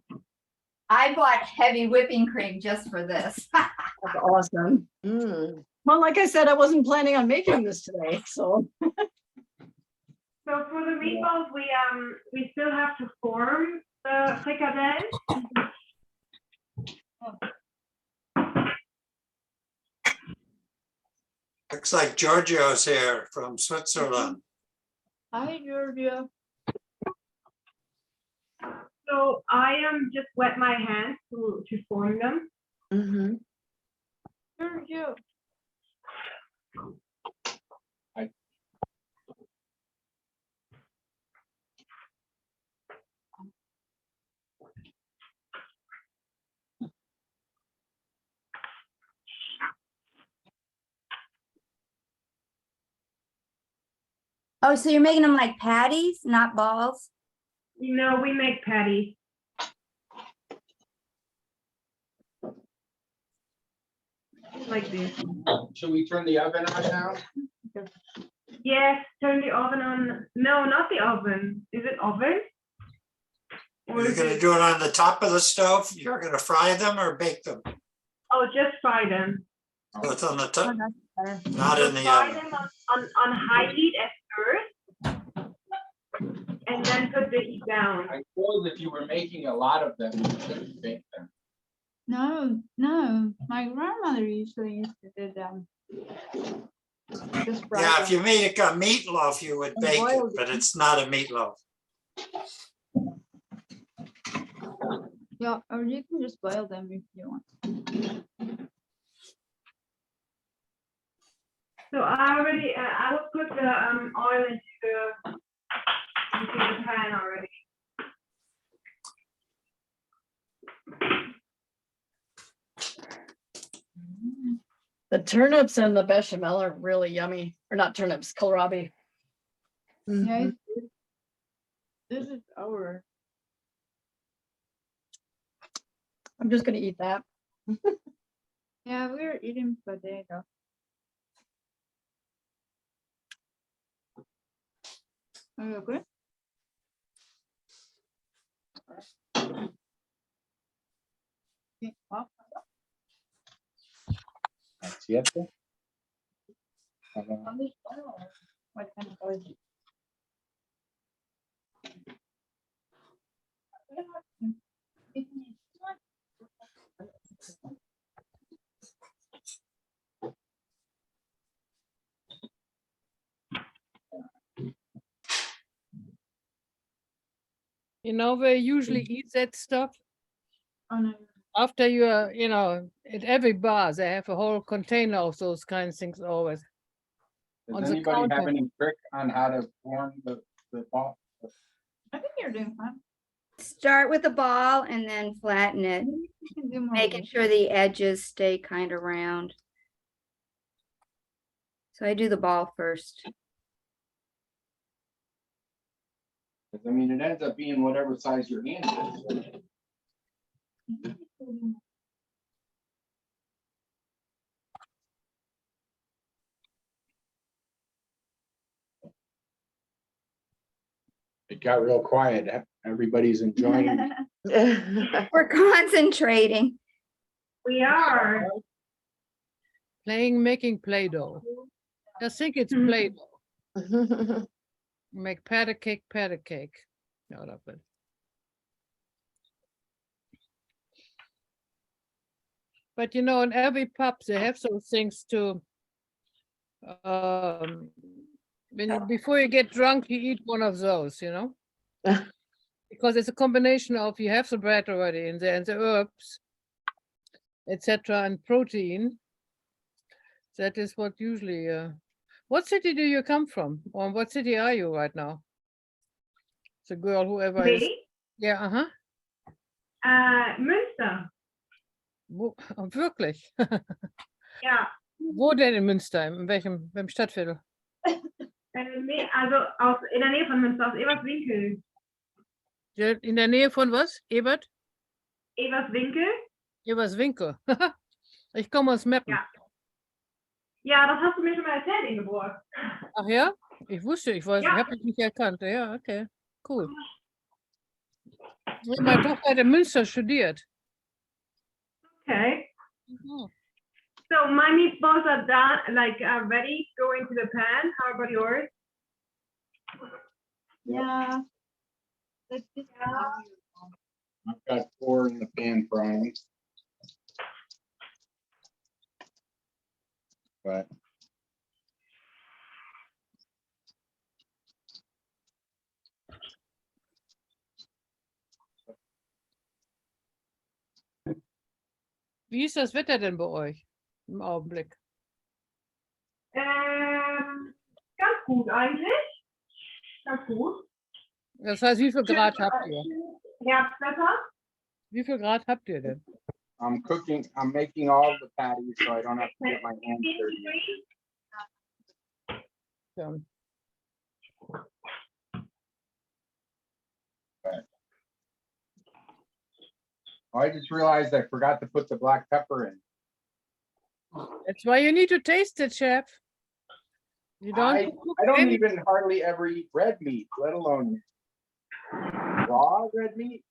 I bought heavy whipping cream just for this. That's awesome. Mm. Well, like I said, I wasn't planning on making this today, so. So for the meatballs, we still have to form the frikadelle. looks like Giorgio's here from Switzerland. Hi, Georgia. So I just wet my hands to form them. Mm-hmm. Georgia. Oh, so you're making them like patties, not balls? No, we make patties. Like this. Should we turn the oven on now? Yes, turn the oven on. No, not the oven. Is it oven? Or You're is gonna it? do it on the top of the stove? You're gonna fry them or bake them? Oh, just fry them. So it's on the top, Better. not in the Fry oven. them on high heat at first. And then put the heat down. I suppose if you were making a lot of them, you should bake them. No, no, my grandmother usually used to do them. Just fry Yeah, if them. you made it a meatloaf, you would And bake it, boiled but it's not a meatloaf. Yeah, or you can just boil them if you want. So I will put the oil into the pan already. The turnips and the bechamel are really yummy, or not turnips, kohlrabi. Yeah, this is our. I'm just gonna eat that. Yeah, we're eating potato. Are you okay? Okay, well, Siete? on this oil, what kind of oil is it? You know where you usually eat that stuff? Oh, no. After you are, at every bar, they have a whole container of those kinds of things always. On Does the anybody have counter. any trick on how to form the ball? I think you're doing fine. Start with a ball and then flatten it, You can do more. making sure the edges stay kind of round. So I do the ball first. Because I mean, it ends up being whatever size your hand is. It got real quiet. Everybody's enjoying. We're concentrating. We are. Making Play-Doh. I think it's Mhm. Play-Doh. Make patty cake out of it. But in every pub they have those things too. Before you get drunk, you eat one of those, because it's a combination of you have the bread already in there and the herbs, etc., and protein. That is what usually. What city do you come from? Or what city are you right now? The girl, whoever is. Me? Yeah, uh-huh. Münster. Wo, oh, wirklich? Ja. Wo denn in Münster? In welchem Stadtviertel? Also in der Nähe von Münster, aus Everswinkel. Ja, in der Nähe von was? Ebert? Everswinkel? Eberswinkel. Ich komme aus Meppen. Ja. Ja, das hast du mir schon mal erzählt, Ingeborg. Ach ja? Ich wusste, ich weiß, Ja. ich habe dich nicht erkannt. Ja, okay. Cool. Meine Tochter hat in Münster studiert. Okay. Mhm. So my meatballs are done, like ready to go into the pan. How about yours? Yeah. That's it. I've got 4 in the pan frying. But Wie ist das Wetter denn bei euch im Augenblick? Ganz gut eigentlich. Ganz gut. Das heißt, wie viel Grad habt ihr? Herbstwetter. Wie viel Grad habt ihr denn? I'm making all the patties so I don't have to get my hands 15 dirty. degrees. Ja. I just realized I forgot to put the black pepper in. That's why you need to taste it, chef. You don't. I don't even hardly ever eat red meat, let alone raw red meat.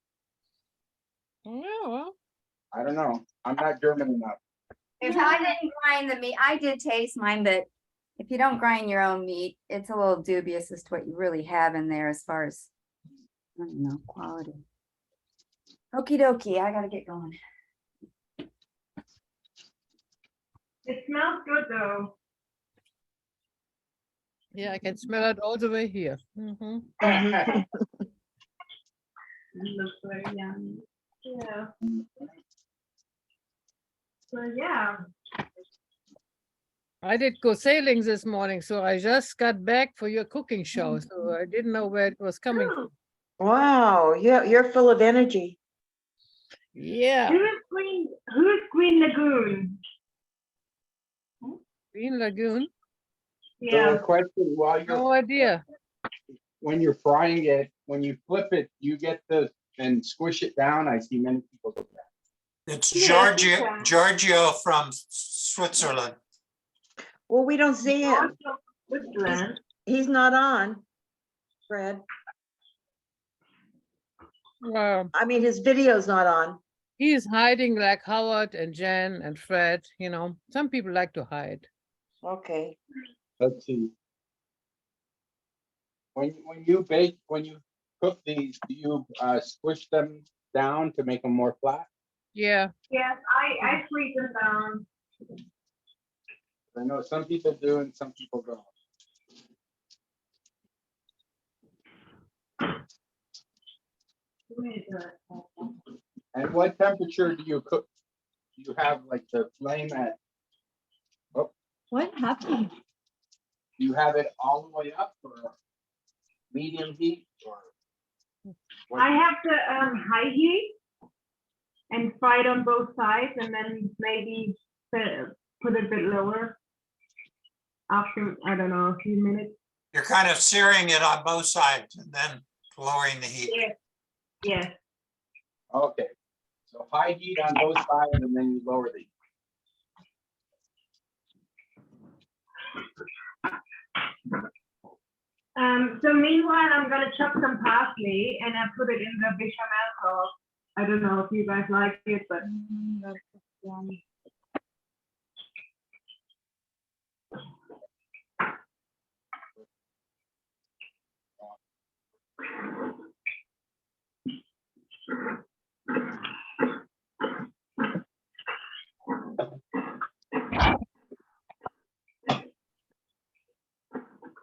Yeah, well, I don't know. I'm not German enough. If I didn't grind the meat, I did taste mine, but if you don't grind your own meat, it's a little dubious as to what you really have in there as far as, I don't know, quality. Okie dokie, I gotta get going. It smells good though. yeah, I can smell it all the way here. Mhm. It looks very yummy. Yeah. So yeah. I did go sailing this morning, so I just got back for your cooking show, so I didn't know where it was coming from. Wow, you're full of energy. Yeah, Who is Green Lagoon? Green Lagoon. So Yeah. a question while you're No idea. when you're frying it, when you flip it, you get and squish it down. I see many people do that. It's Yeah, Giorgio from Switzerland. Well, we don't see him. Switzerland. He's not on, Fred. I mean, his video's not on. He is hiding like Howard and Jen and Fred, you know. Some people like to hide. Okay. Let's see. When you bake, when you cook these, do you squish them down to make them more flat? Yeah. Yes, I freeze them down. I know some people do and some people don't. And what temperature do you cook? Do you have like the flame at? Oh, What happened? do you have it all the way up or medium heat or? what? I have the high heat and fry it on both sides, and then maybe put it a bit lower after, I don't know, a few minutes. You're kind of searing it on both sides and then lowering the heat. Yes. Yes. Okay, so high heat on both sides and then you lower the heat. So meanwhile, I'm gonna chop some parsley and I put it in the bechamel sauce. I don't know if you guys like it, but That's yummy.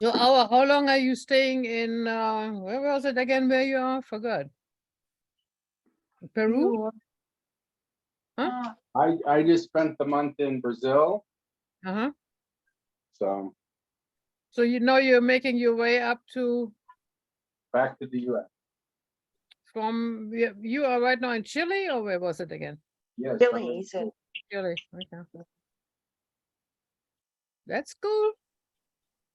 So how long are you staying in, where was it again where you are? Forgot. Peru? Huh? I just spent the month in Brazil, Uh-huh. so So you know you're making your way up to Back to the US. from you are right now in Chile, or where was it again? Yes. Billy, he said. Chile. Okay. That's cool.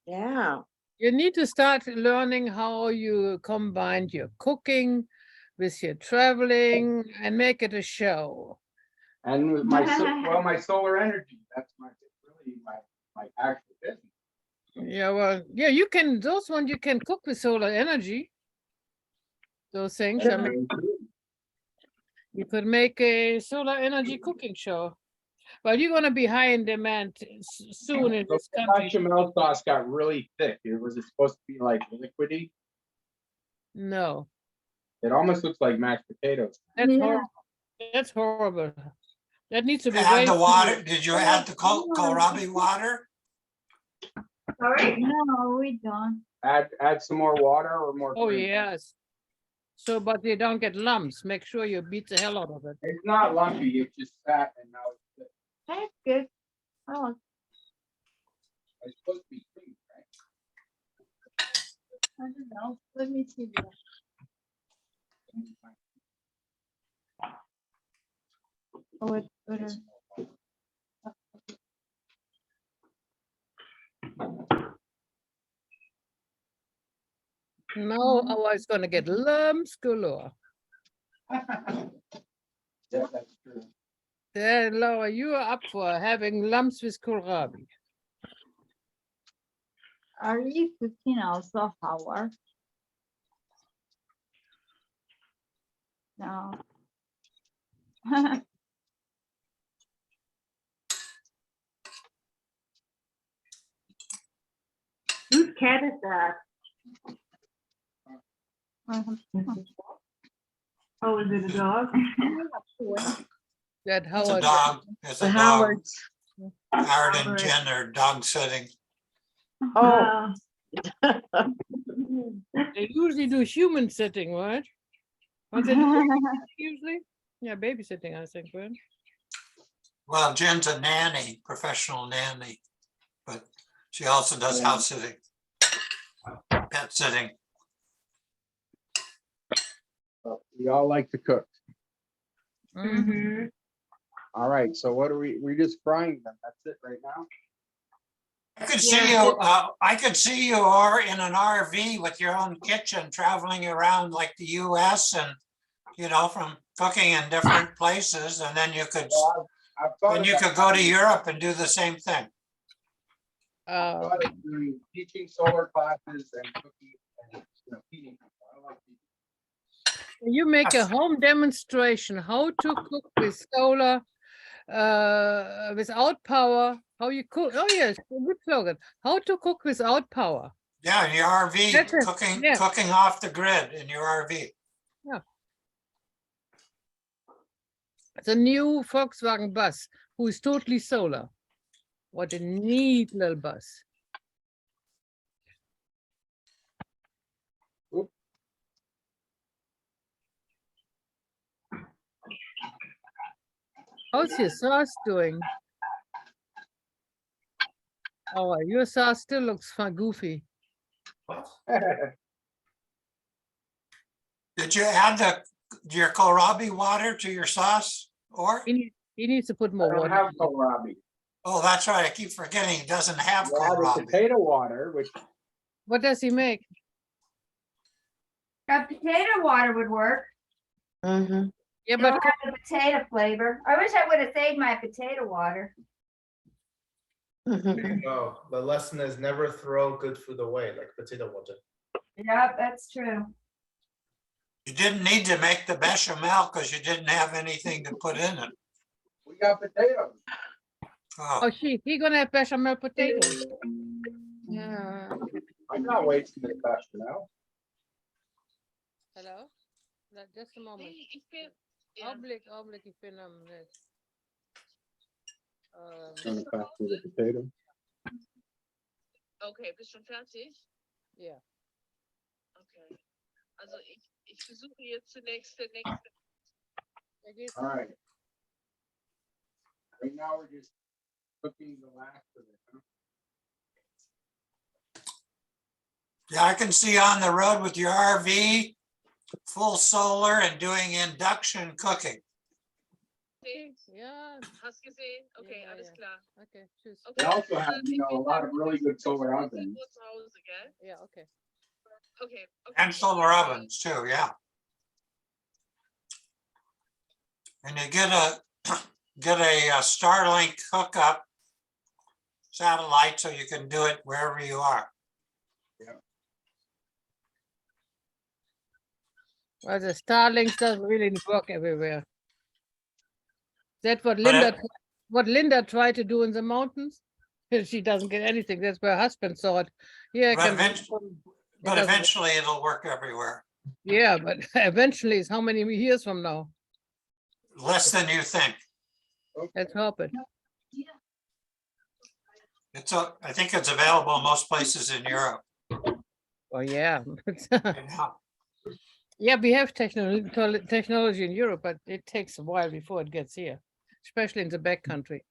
Yeah. You need to start learning how you combine your cooking with your traveling and make it a show. And with my, well, my solar energy, that's really my actual business. Yeah, well, yeah, you can, those ones you can cook with solar energy. Those things, I mean, you could make a solar energy cooking show. But you're gonna be high in demand soon in this The country. bechamel sauce got really thick. Was it supposed to be like liquidy? No, It almost looks like mashed potatoes. that's Yeah. horrible. That's horrible. That needs to be Add way the water. thinner. Did you add the kohlrabi water? Sorry? No, we don't. Add some more water or more. Oh, cream? yes. So, but they don't get lumps. Make sure you beat the hell out of it. It's not lumpy. It's just fat, and now it's thick. That's good. Oh, It's supposed to be cream, right? I don't know. Let me see. that. Oh, it's better. No, otherwise gonna get lumps galore. Yeah, that's true. Yeah, Laura, you are up for having lumps with kohlrabi. Are you cooking also, Howard? No. Whose cat is that? Oh, is it a dog? That It's a Howard, dog. It's a dog. Howard and Jen are dog sitting. Oh, they usually do human sitting, right? Don't they do babysitting usually? Yeah, babysitting, I think, right? Well, Jen's a nanny, professional nanny, but she also does house sitting, pet sitting. Well, we all like to cook. Mm-hmm. All right. So what are we're just frying them. That's it right now. I could see you. I could see you are in an RV with your own kitchen, traveling around like the U.S. and from cooking in different places, and then you could I've thought then you about could go to Europe and do the same thing. doing teaching solar classes and cooking and feeding people. I like teaching. You make a home demonstration how to cook with solar, without power. How you cook? Oh yes, good slogan. How to cook without power. Yeah, in your RV, That's it, cooking yeah. cooking off the grid in your RV. The new Volkswagen bus, who is totally solar. What a neat little bus. How's your sauce doing? Oh, your sauce still looks fun, goofy. Did you add your kohlrabi water to your sauce, or? He needs to put I more don't water. have kohlrabi. Oh, that's right. I keep forgetting he doesn't have You added kohlrabi. potato water, which What does he make? A potato water would work. mm-hmm. Yeah, It'll but have the potato flavor. I wish I would have saved my potato water. No, the lesson is never throw good food away, like potato water. Yeah, that's true. You didn't need to make the bechamel because you didn't have anything to put in it. we got potatoes. oh, he gonna have bechamel potatoes. Yeah. I'm not wasting this bechamel. Hello? Just a moment. Augenblick, ich bin am Netz. Gonna pass through the potato. Okay, bist schon fertig? Ja. Okay. Also ich versuche jetzt zunächst den nächsten. All right. Right now we're just cooking the last of it. Huh? Yeah, I can see you on the road with your RV, full solar and doing induction cooking. Okay, Ja, hast gesehen? Okay, ja, alles ja. klar. Okay, tschüss. They Okay, also have, you ich know, a bin lot dann of really good solar 16 ovens. Uhr zu Hause, gell? Ja, okay. Okay, okay. And solar ovens too, yeah. And you get a Starlink hookup satellite so you can do it wherever you are. Well, the Starlinks doesn't really work everywhere. That's what But Linda tried to do in the mountains. She doesn't get anything. That's where her husband saw it. Yeah, I But can. eventually- But doesn't work. eventually it'll work everywhere, Yeah, but eventually it's how many years from now? less than you think. Let's hope it. I think it's available in most places in Europe Oh, yeah. right now. Yeah, we have technology in Europe, but it takes a while before it gets here, especially in the back country.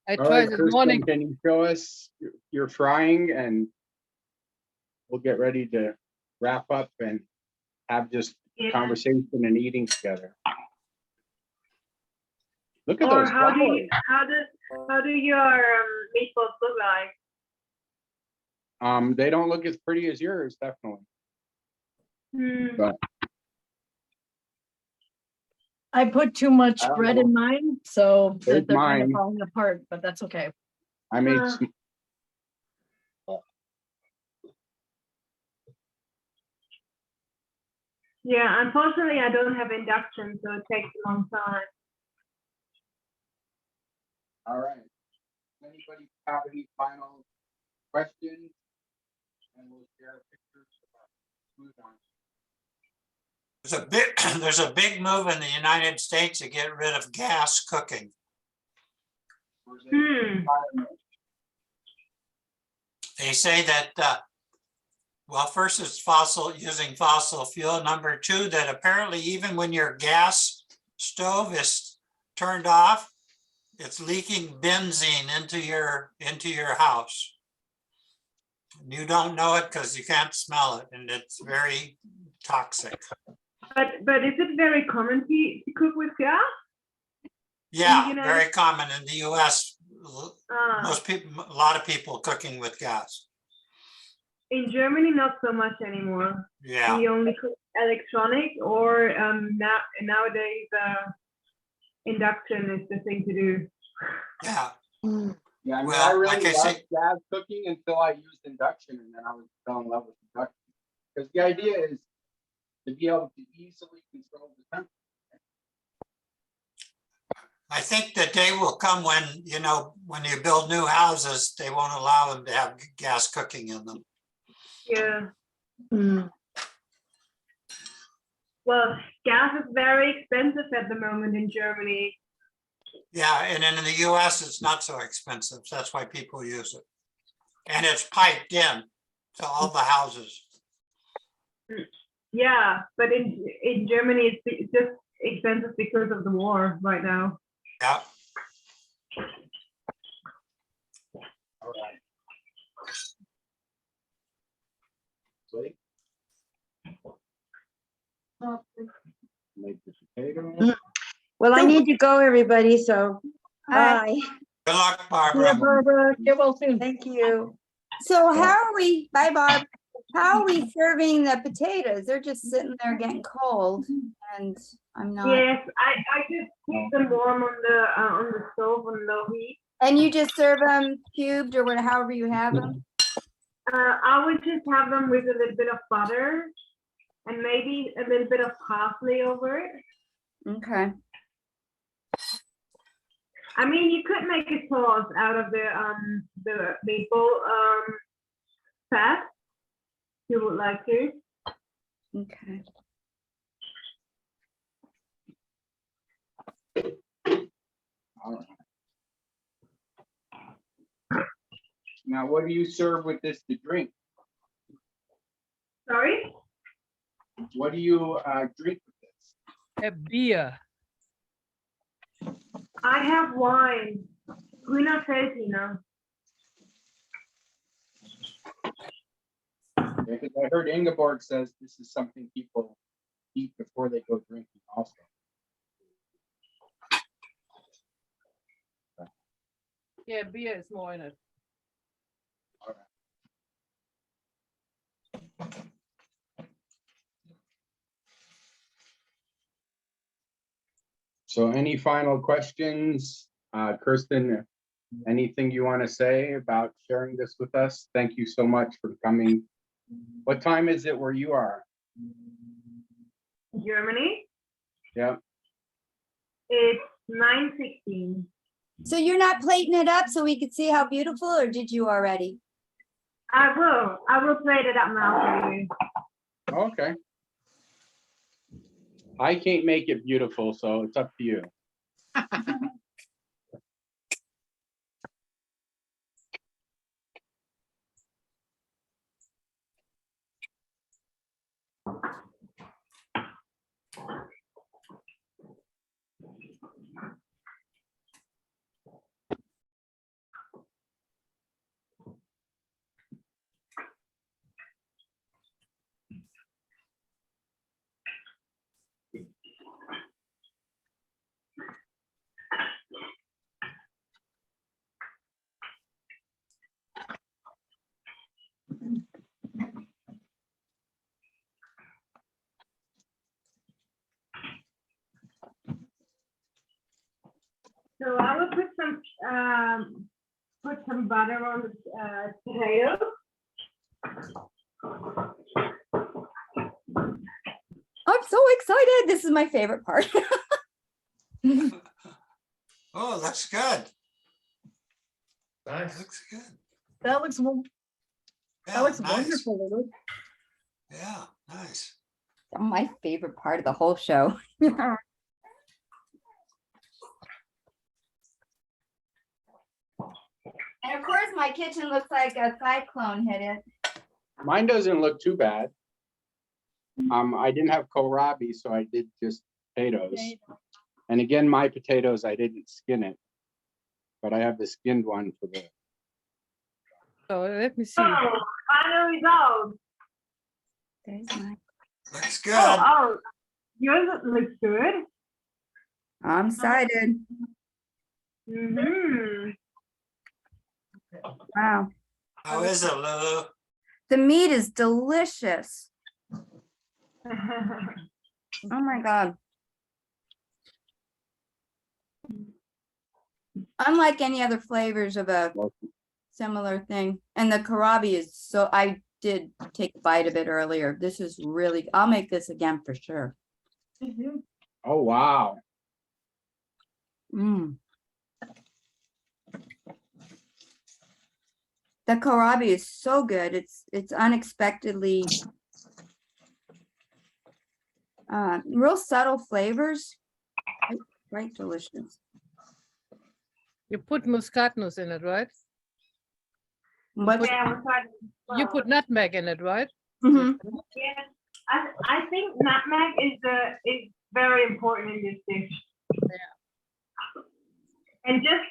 I All tried right, this Kirsten, morning. can you show us your frying, and we'll get ready to wrap up and have just Yeah. conversation and eating together. Look at Or those how do flowers. your meatballs look like? They don't look as pretty as yours, definitely. But I put too much I don't bread know. in mine, so There's they're kind of mine. falling apart, but that's okay. I made Huh. some. Yeah, unfortunately, I don't have induction, so it takes a long time. All right. Anybody have any final questions? And we'll share pictures of our food on. There's a big move in the United States to get rid of gas cooking. They say that, well, first it's using fossil fuel. Number two, that apparently even when your gas stove is turned off, it's leaking benzene into your house. And you don't know it because you can't smell it, and it's very toxic. But is it very common to cook with gas? Yeah, United- very common in the US. Ah. A lot of people cooking with gas. In Germany, not so much anymore. Yeah, We only cook electronic, or nowadays induction is the thing to do. yeah. Yeah, I mean, Well, I really like I loved say- gas cooking until I used induction, and then I fell in love with induction. Because the idea is to be able to easily control the temperature. I think the day will come when, when you build new houses, they won't allow them to have gas cooking in them. Yeah. Well, gas is very expensive at the moment in Germany. Yeah, and in the US, it's not so expensive. That's why people use it. And it's piped in to all the houses. Yeah, but in Germany, it's just expensive because of the war right now. Yeah. All right. Sweet. Make the potato. Well, I need to go, everybody, so Hi. bye. Good luck, Yeah, Barbara. Barbara, get well soon. Thank you. So how are we, bye Barb, how are we serving the potatoes? They're just sitting there getting cold and I'm not. Yes, I just keep them warm on the stove on low heat. And you just serve them cubed or whatever, however you have them? I would just have them with a little bit of butter and maybe a little bit of parsley over it. Okay. I mean, you could make a sauce out of the maple fat. If you would like to. Okay. All right. Now, what do you serve with this to drink? Sorry? What do you drink with this? A beer. I have wine. Grüner Veltliner. Because I heard Ingeborg says this is something people eat before they go drinking also. Yeah, beer is more in it. So any final questions? Kirsten, anything you want to say about sharing this with us? Thank you so much for coming. What time is it where you are? Germany, Yeah. it's 9:16. So you're not plating it up so we could see how beautiful, or did you already? I will plate it up now for you. Okay. I can't make it beautiful, so it's up to you. So I will put some butter on the potatoes. I'm so excited. This is my favorite part. Oh, looks good. Nice. Looks good. That looks, Yeah, nice. wonderful. Lulu. Yeah, nice. My favorite part of the whole show. And of course, my kitchen looks like a cyclone hit it. Mine doesn't look too bad. I didn't have kohlrabi, so I did just potatoes. And again, my potatoes, I didn't skin it, but I have the skinned one for the. So let me see. Oh, final result. There's my. Looks good. Oh, yours looks good. I'm excited. Mm-hmm. Wow. How is it, Lulu? The meat is delicious. Oh my God. Unlike any other flavors of a similar thing. And the kohlrabi is so, I did take a bite of it earlier. This is really, I'll make this again for sure. Oh, wow. Mm. The kohlrabi is so good. It's unexpectedly real subtle flavors. Right, delicious. You put muscatnuss in it, right? What? Yeah, You put nutmeg in it, right? Mhm. Yeah, I think nutmeg is very important in this dish. Yeah. And just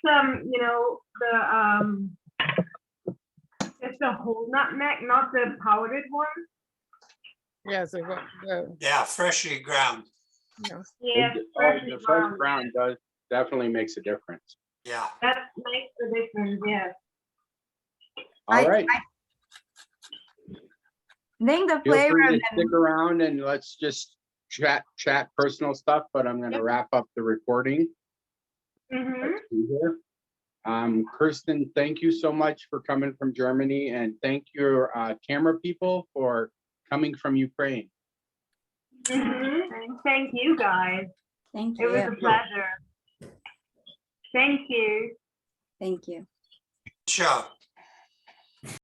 just the whole nutmeg, not the powdered one. Yeah, so Yeah, freshly ground. yeah. Yeah, The fresh ground does definitely makes a difference. Yeah. that makes the difference. Yes. All right. I think the Feel flavor free of to them. stick around and let's just chat personal stuff, but I'm going to wrap up the recording. Mm-hmm. Let's see here. Kirsten, thank you so much for coming from Germany, and thank your camera people for coming from Ukraine. Mm-hmm. Thank you, guys. Thank It you. was a pleasure. Thank you. Thank you. Good job.